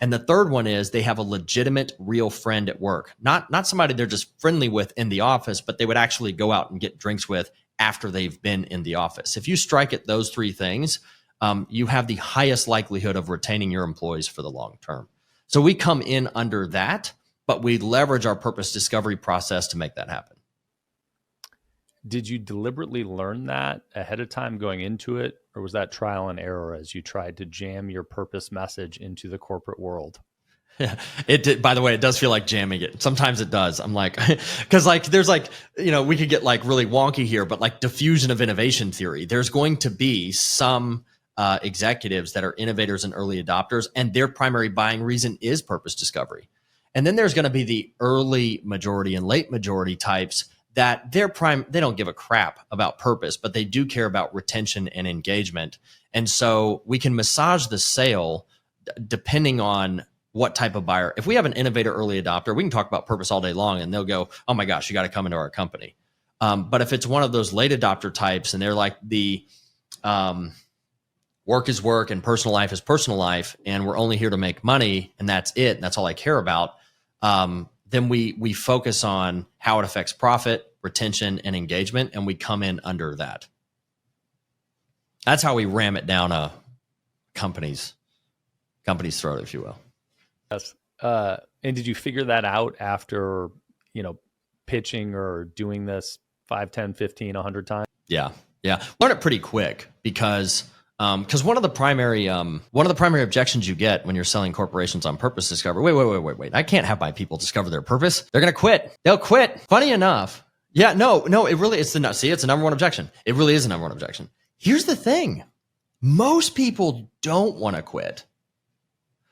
And the third one is they have a legitimate, real friend at work. Not somebody they're just friendly with in the office, but they would actually go out and get drinks with after they've been in the office. If you strike at those three things, you have the highest likelihood of retaining your employees for the long term. So we come in under that, but we leverage our purpose discovery process to make that happen. Did you deliberately learn that ahead of time going into it, or was that trial and error as you tried to jam your purpose message into the corporate world? Yeah, it did. By the way, it does feel like jamming it. Sometimes it does. I'm like, because there's we could get really wonky here, but diffusion of innovation theory. There's going to be some executives that are innovators and early adopters, and their primary buying reason is purpose discovery. And then there's going to be the early majority and late majority types that they don't give a crap about purpose, but they do care about retention and engagement. And so we can massage the sale depending on what type of buyer. If we have an innovator early adopter, we can talk about purpose all day long and they'll go, oh my gosh, you got to come into our company. But if it's one of those late adopter types and they're like the work is work and personal life is personal life, and we're only here to make money and that's it, and that's all I care about, then we focus on how it affects profit, retention, and engagement, and we come in under that. That's how we ram it down a company's throat, if you will. Yes. And did you figure that out after, pitching or doing this 5, 10, 15, 100 times? Yeah. Learn it pretty quick because one of the primary objections you get when you're selling corporations on purpose discovery. Wait. I can't have my people discover their purpose. They're going to quit. They'll quit. Funny enough. Yeah, no, it's the number one objection. It really is the number one objection. Here's the thing. Most people don't want to quit.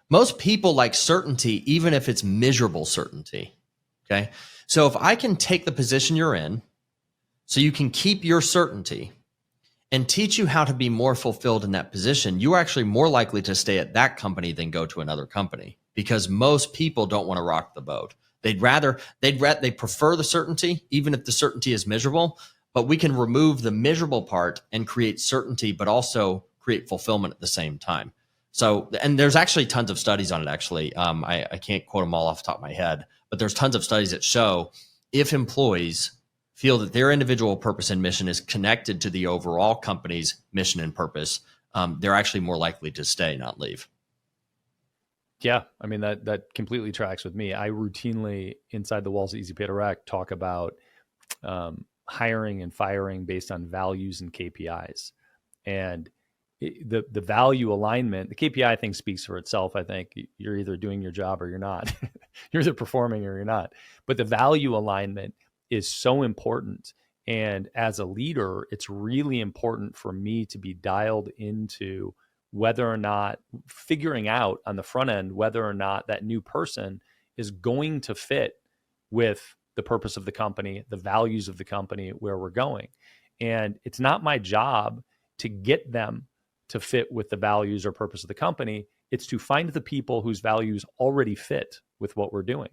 Most people like certainty, even if it's miserable certainty. Okay. So if I can take the position you're in so you can keep your certainty and teach you how to be more fulfilled in that position, you are actually more likely to stay at that company than go to another company, because most people don't want to rock the boat. They prefer the certainty, even if the certainty is miserable, but we can remove the miserable part and create certainty, but also create fulfillment at the same time. So, and there's actually tons of studies on it, actually. I can't quote them all off the top of my head, but there's tons of studies that show if employees feel that their individual purpose and mission is connected to the overall company's mission and purpose, they're actually more likely to stay, not leave. Yeah, I mean, that completely tracks with me. I routinely, inside the walls of Easy Pay Direct, talk about hiring and firing based on values and KPIs. And the value alignment, the KPI thing speaks for itself. I think you're either doing your job or you're not. You're either performing or you're not. But the value alignment is so important. And as a leader, it's really important for me to be dialed into whether or not figuring out on the front end, whether or not that new person is going to fit with the purpose of the company, the values of the company, where we're going. And it's not my job to get them to fit with the values or purpose of the company. It's to find the people whose values already fit with what we're doing.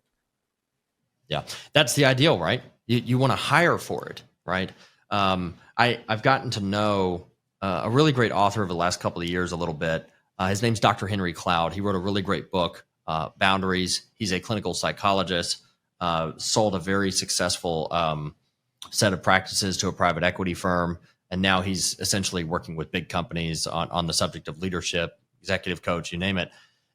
Yeah, that's the ideal, right? You want to hire for it, right? I've gotten to know a really great author over the last couple of years a little bit. His name's Dr. Henry Cloud. He wrote a really great book, Boundaries. He's a clinical psychologist, sold a very successful set of practices to a private equity firm. And now he's essentially working with big companies on the subject of leadership, executive coach, you name it.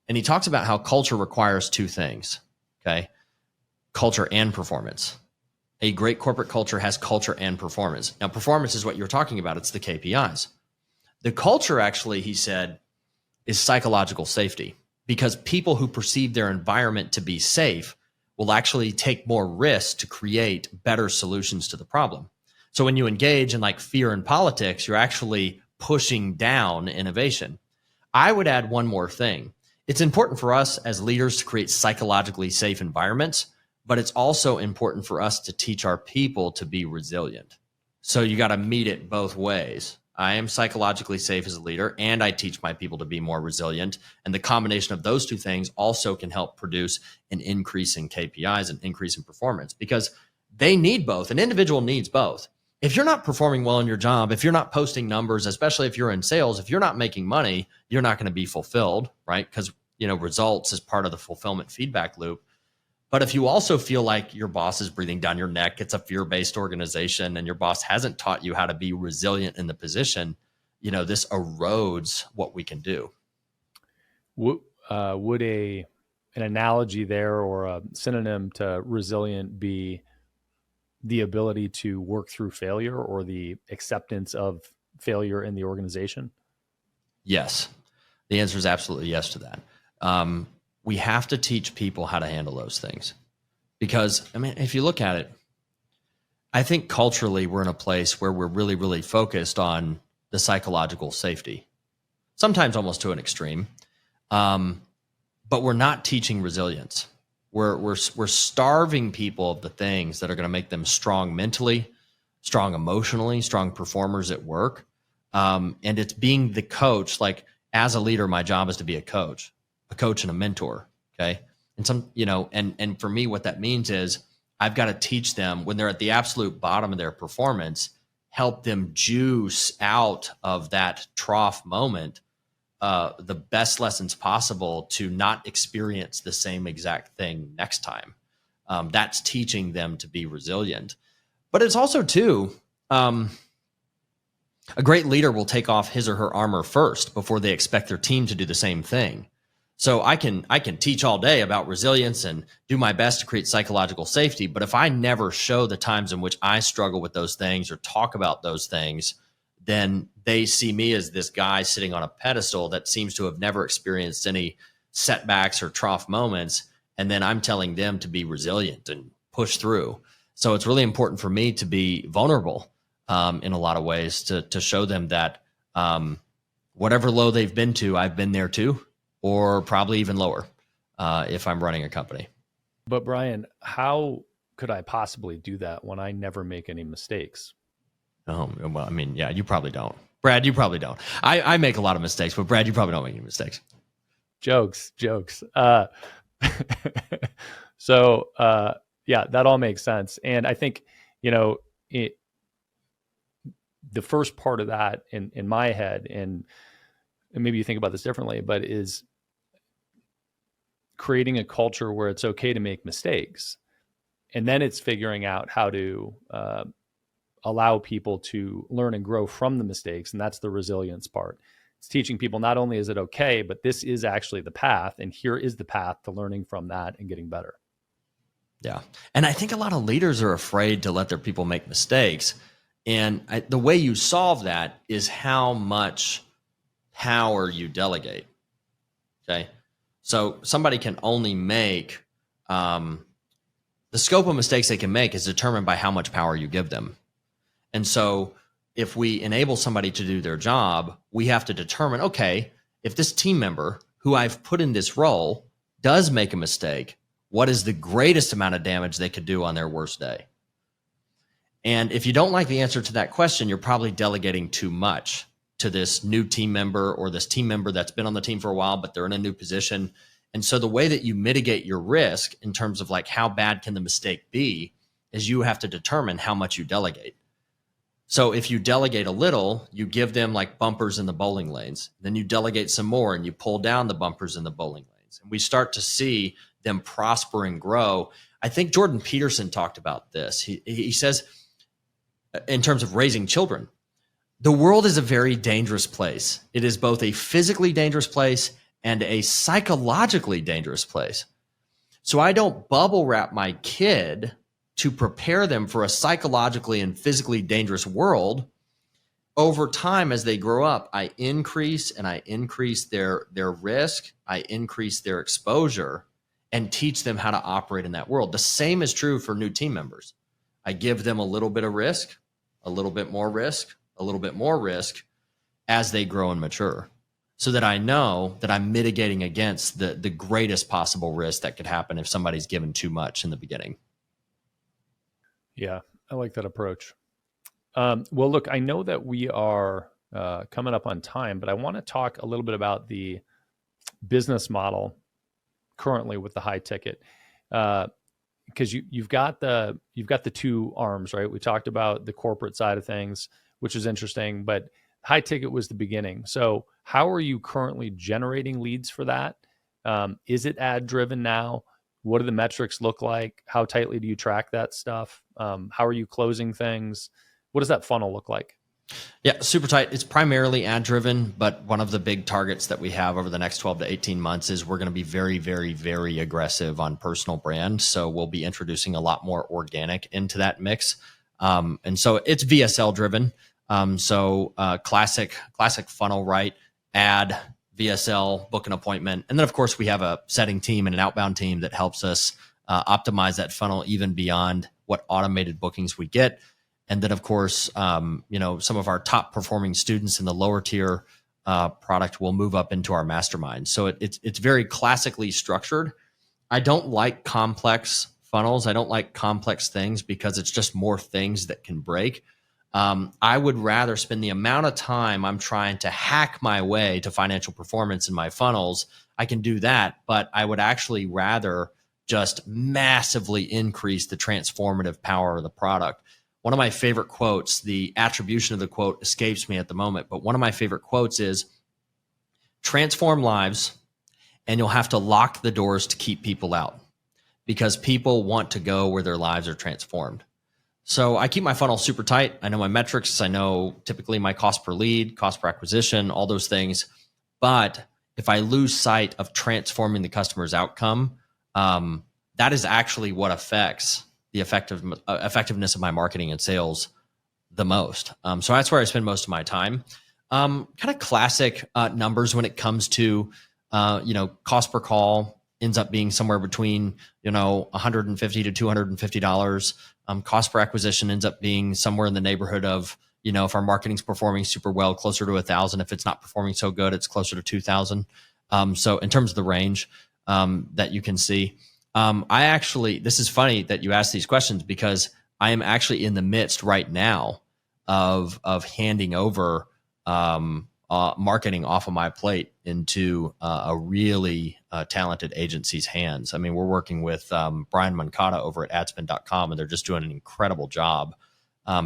And he talks about how culture requires two things, okay? Culture and performance. A great corporate culture has culture and performance. Now, performance is what you're talking about. It's the KPIs. The culture, actually, he said, is psychological safety, because people who perceive their environment to be safe will actually take more risks to create better solutions to the problem. So when you engage in like fear and politics, you're actually pushing down innovation. I would add one more thing. It's important for us as leaders to create psychologically safe environments, but it's also important for us to teach our people to be resilient. So you got to meet it both ways. I am psychologically safe as a leader, and I teach my people to be more resilient. And the combination of those two things also can help produce an increase in KPIs, an increase in performance, because they need both. An individual needs both. If you're not performing well in your job, if you're not posting numbers, especially if you're in sales, if you're not making money, you're not going to be fulfilled, right? Because, results is part of the fulfillment feedback loop. But if you also feel like your boss is breathing down your neck, it's a fear-based organization, and your boss hasn't taught you how to be resilient in the position, this erodes what we can do. Would an analogy there or a synonym to resilient be the ability to work through failure or the acceptance of failure in the organization? Yes. The answer is absolutely yes to that. We have to teach people how to handle those things, because, if you look at it, I think culturally we're in a place where we're really, really focused on the psychological safety, sometimes almost to an extreme. But we're not teaching resilience. We're starving people of the things that are going to make them strong mentally, strong emotionally, strong performers at work. And it's being the coach. Like, as a leader, my job is to be a coach and a mentor. Okay. And and for me, what that means is I've got to teach them, when they're at the absolute bottom of their performance, help them juice out of that trough moment the best lessons possible to not experience the same exact thing next time. That's teaching them to be resilient. But it's also, too, a great leader will take off his or her armor first before they expect their team to do the same thing. So I can teach all day about resilience and do my best to create psychological safety. But if I never show the times in which I struggle with those things or talk about those things, then they see me as this guy sitting on a pedestal that seems to have never experienced any setbacks or trough moments. And then I'm telling them to be resilient and push through. So it's really important for me to be vulnerable in a lot of ways to show them that whatever low they've been to, I've been there too, or probably even lower if I'm running a company. But Brian, how could I possibly do that when I never make any mistakes? Oh, well, yeah, you probably don't. Brad, you probably don't. I make a lot of mistakes, but Brad, you probably don't make any mistakes. Jokes. So, yeah, that all makes sense. And I think, the first part of that in my head, and maybe you think about this differently, but is creating a culture where it's okay to make mistakes. And then it's figuring out how to allow people to learn and grow from the mistakes. And that's the resilience part. It's teaching people not only is it okay, but this is actually the path. And here is the path to learning from that and getting better. Yeah. And I think a lot of leaders are afraid to let their people make mistakes. And the way you solve that is how much power you delegate. Okay. So somebody can only make, the scope of mistakes they can make is determined by how much power you give them. And so if we enable somebody to do their job, we have to determine, okay, if this team member who I've put in this role does make a mistake, what is the greatest amount of damage they could do on their worst day? And if you don't like the answer to that question, you're probably delegating too much to this new team member or this team member that's been on the team for a while, but they're in a new position. And so the way that you mitigate your risk in terms of like how bad can the mistake be is you have to determine how much you delegate. So if you delegate a little, you give them like bumpers in the bowling lanes. Then you delegate some more and you pull down the bumpers in the bowling lanes. And we start to see them prosper and grow. I think Jordan Peterson talked about this. He says, in terms of raising children, the world is a very dangerous place. It is both a physically dangerous place and a psychologically dangerous place. So I don't bubble wrap my kid to prepare them for a psychologically and physically dangerous world. Over time, as they grow up, I increase their risk, I increase their exposure, and teach them how to operate in that world. The same is true for new team members. I give them a little bit of risk, a little bit more risk, a little bit more risk as they grow and mature, so that I know that I'm mitigating against the greatest possible risk that could happen if somebody's given too much in the beginning. Yeah, I like that approach. Well, look, I know that we are coming up on time, but I want to talk a little bit about the business model currently with the high ticket, because you've got the two arms, right? We talked about the corporate side of things, which is interesting, but high ticket was the beginning. So how are you currently generating leads for that? Is it ad driven now? What do the metrics look like? How tightly do you track that stuff? How are you closing things? What does that funnel look like? Yeah, super tight. It's primarily ad driven, but one of the big targets that we have over the next 12 to 18 months is we're going to be very, very, very aggressive on personal brand. So we'll be introducing a lot more organic into that mix. And so it's VSL driven. Classic funnel, right? Ad, VSL, book an appointment. And then of course we have a setting team and an outbound team that helps us optimize that funnel even beyond what automated bookings we get. And then of course, some of our top performing students in the lower tier product will move up into our mastermind. So it's very classically structured. I don't like complex funnels. I don't like complex things because it's just more things that can break. I would rather spend the amount of time I'm trying to hack my way to financial performance in my funnels. I can do that, but I would actually rather just massively increase the transformative power of the product. One of my favorite quotes, the attribution of the quote escapes me at the moment, but one of my favorite quotes is, transform lives and you'll have to lock the doors to keep people out, because people want to go where their lives are transformed. So I keep my funnel super tight. I know my metrics. I know typically my cost per lead, cost per acquisition, all those things. But if I lose sight of transforming the customer's outcome, that is actually what affects the effectiveness of my marketing and sales the most. So that's where I spend most of my time. Kind of classic numbers when it comes to, cost per call ends up being somewhere between, $150 to $250. Cost per acquisition ends up being somewhere in the neighborhood of, if our marketing's performing super well, closer to 1,000. If it's not performing so good, it's closer to 2,000. So in terms of the range that you can see, this is funny that you ask these questions, because I am actually in the midst right now of handing over marketing off of my plate into a really talented agency's hands. I mean, we're working with Brian Mancata over at adspin.com, and they're just doing an incredible job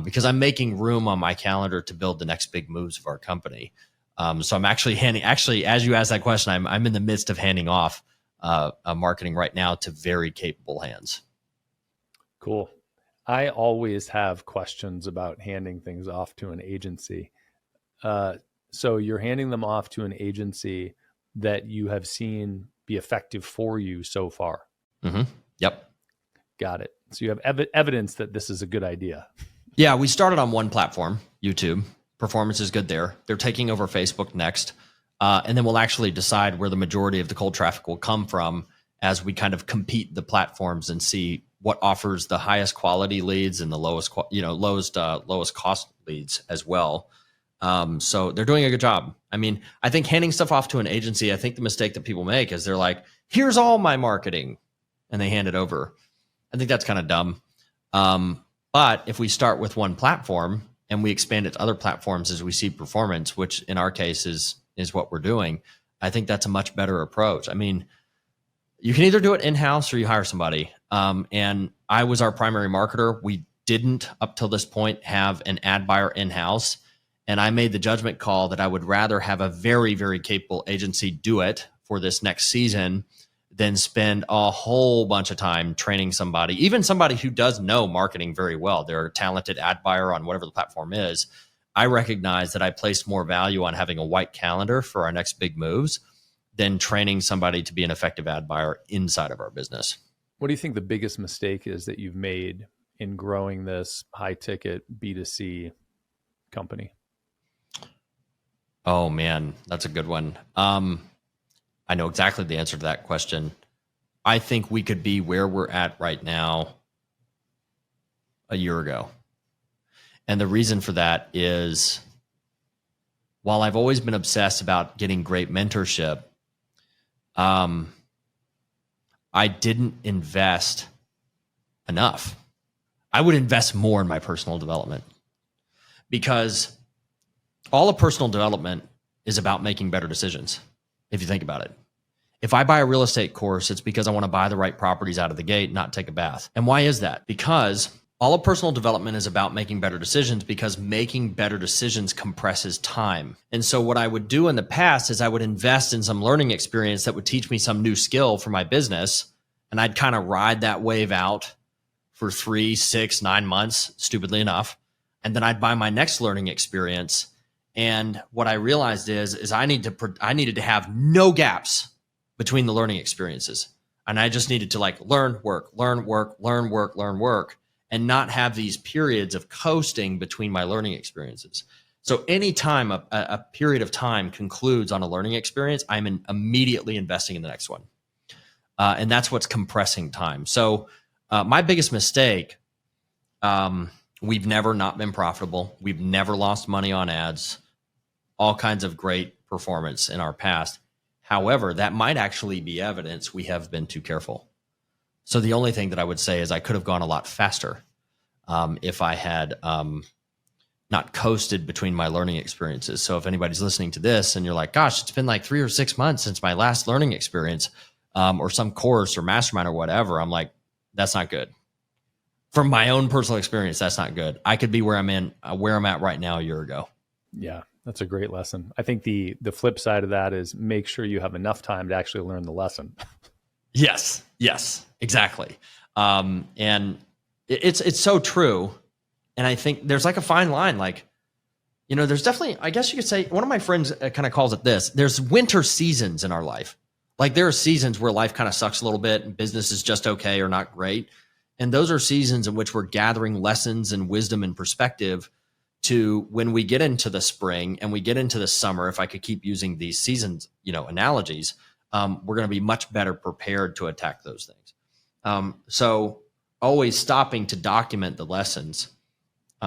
because I'm making room on my calendar to build the next big moves of our company. So I'm actually as you asked that question, I'm in the midst of handing off marketing right now to very capable hands. Cool. I always have questions about handing things off to an agency. So you're handing them off to an agency that you have seen be effective for you so far. Mm-hmm. Yep. Got it. So you have evidence that this is a good idea. Yeah, we started on one platform, YouTube. Performance is good there. They're taking over Facebook next. And then we'll actually decide where the majority of the cold traffic will come from as we kind of compete the platforms and see what offers the highest quality leads and the lowest cost leads as well. So they're doing a good job. I mean, I think handing stuff off to an agency, I think the mistake that people make is they're like, here's all my marketing, and they hand it over. I think that's kind of dumb. But if we start with one platform and we expand it to other platforms as we see performance, which in our case is what we're doing, I think that's a much better approach. I mean, you can either do it in-house or you hire somebody. And I was our primary marketer. We didn't, up till this point, have an ad buyer in-house. And I made the judgment call that I would rather have a very, very capable agency do it for this next season than spend a whole bunch of time training somebody, even somebody who does know marketing very well. They're a talented ad buyer on whatever the platform is. I recognize that I placed more value on having a white calendar for our next big moves than training somebody to be an effective ad buyer inside of our business. What do you think the biggest mistake is that you've made in growing this high ticket B2C company? Oh man, that's a good one. I know exactly the answer to that question. I think we could be where we're at right now a year ago. And the reason for that is, while I've always been obsessed about getting great mentorship, I didn't invest enough. I would invest more in my personal development, because all of personal development is about making better decisions. If you think about it, if I buy a real estate course, it's because I want to buy the right properties out of the gate, not take a bath. And why is that? Because all of personal development is about making better decisions, because making better decisions compresses time. And so what I would do in the past is I would invest in some learning experience that would teach me some new skill for my business. And I'd kind of ride that wave out for 3, 6, 9 months, stupidly enough. And then I'd buy my next learning experience. And what I realized is I needed to have no gaps between the learning experiences. And I just needed to learn, work, and not have these periods of coasting between my learning experiences. So anytime a period of time concludes on a learning experience, I'm immediately investing in the next one. And that's what's compressing time. So my biggest mistake, we've never not been profitable. We've never lost money on ads. All kinds of great performance in our past. However, that might actually be evidence we have been too careful. So the only thing that I would say is I could have gone a lot faster if I had not coasted between my learning experiences. So if anybody's listening to this and you're like, gosh, it's been like 3 or 6 months since my last learning experience or some course or mastermind or whatever, I'm like, that's not good. From my own personal experience, that's not good. I could be where I'm at right now a year ago. Yeah, that's a great lesson. I think the flip side of that is make sure you have enough time to actually learn the lesson. Yes, exactly. And it's so true. And I think there's like a fine line, there's definitely, I guess you could say, one of my friends kind of calls it this. There's winter seasons in our life. Like there are seasons where life kind of sucks a little bit and business is just okay or not great. And those are seasons in which we're gathering lessons and wisdom and perspective to when we get into the spring and we get into the summer. If I could keep using these seasons, analogies, we're going to be much better prepared to attack those things. So always stopping to document the lessons,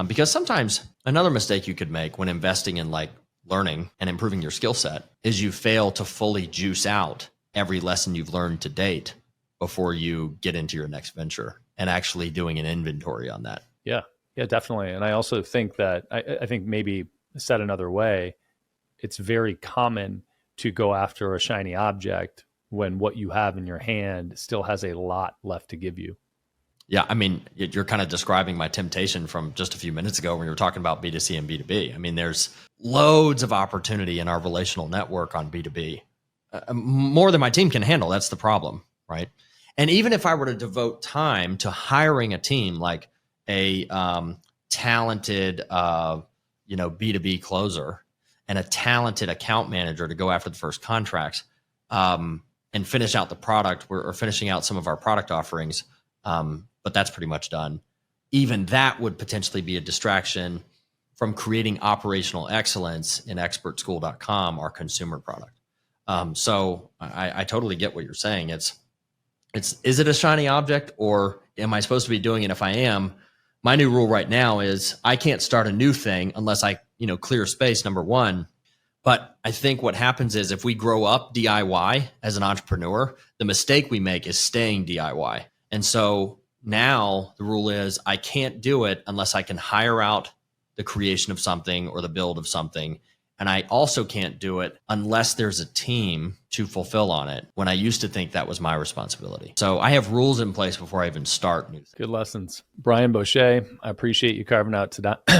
because sometimes another mistake you could make when investing in learning and improving your skill set is you fail to fully juice out every lesson you've learned to date before you get into your next venture and actually doing an inventory on that. Yeah, definitely. And I also think that, I think maybe said another way, it's very common to go after a shiny object when what you have in your hand still has a lot left to give you. Yeah, I mean, you're kind of describing my temptation from just a few minutes ago when you were talking about B2C and B2B. I mean, there's loads of opportunity in our relational network on B2B, more than my team can handle. That's the problem, right? And even if I were to devote time to hiring a team, like a talented, B2B closer and a talented account manager to go after the first contracts, and finish out the product, or finishing out some of our product offerings, but that's pretty much done. Even that would potentially be a distraction from creating operational excellence in expertschool.com, our consumer product. So I totally get what you're saying. Is it a shiny object, or am I supposed to be doing it? If I am, my new rule right now is I can't start a new thing unless I, clear space, number one. But I think what happens is if we grow up DIY as an entrepreneur, the mistake we make is staying DIY. And so now the rule is I can't do it unless I can hire out the creation of something or the build of something. And I also can't do it unless there's a team to fulfill on it, when I used to think that was my responsibility. So I have rules in place before I even start new things. Good lessons. Brian Bosché, I appreciate you carving out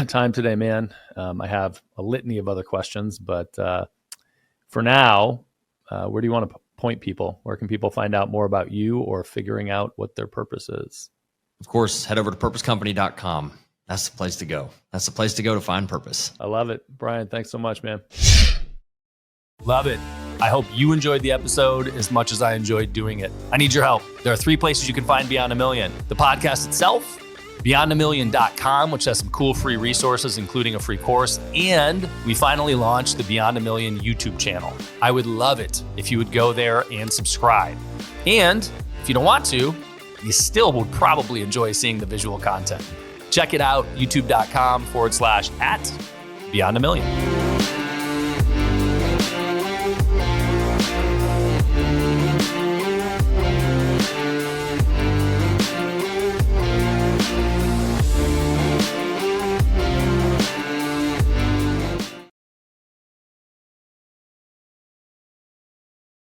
time today, man. I have a litany of other questions, but for now, where do you want to point people? Where can people find out more about you or figuring out what their purpose is? Of course, head over to purposecompany.com. That's the place to go. That's the place to go to find purpose. I love it. Brian, thanks so much, man. Love it. I hope you enjoyed the episode as much as I enjoyed doing it. I need your help. There are 3 places you can find Beyond a Million: the podcast itself, beyondamillion.com, which has some cool free resources, including a free course. And we finally launched the Beyond a Million YouTube channel. I would love it if you would go there and subscribe. And if you don't want to, you still would probably enjoy seeing the visual content. Check it out, youtube.com/@Beyond a Million.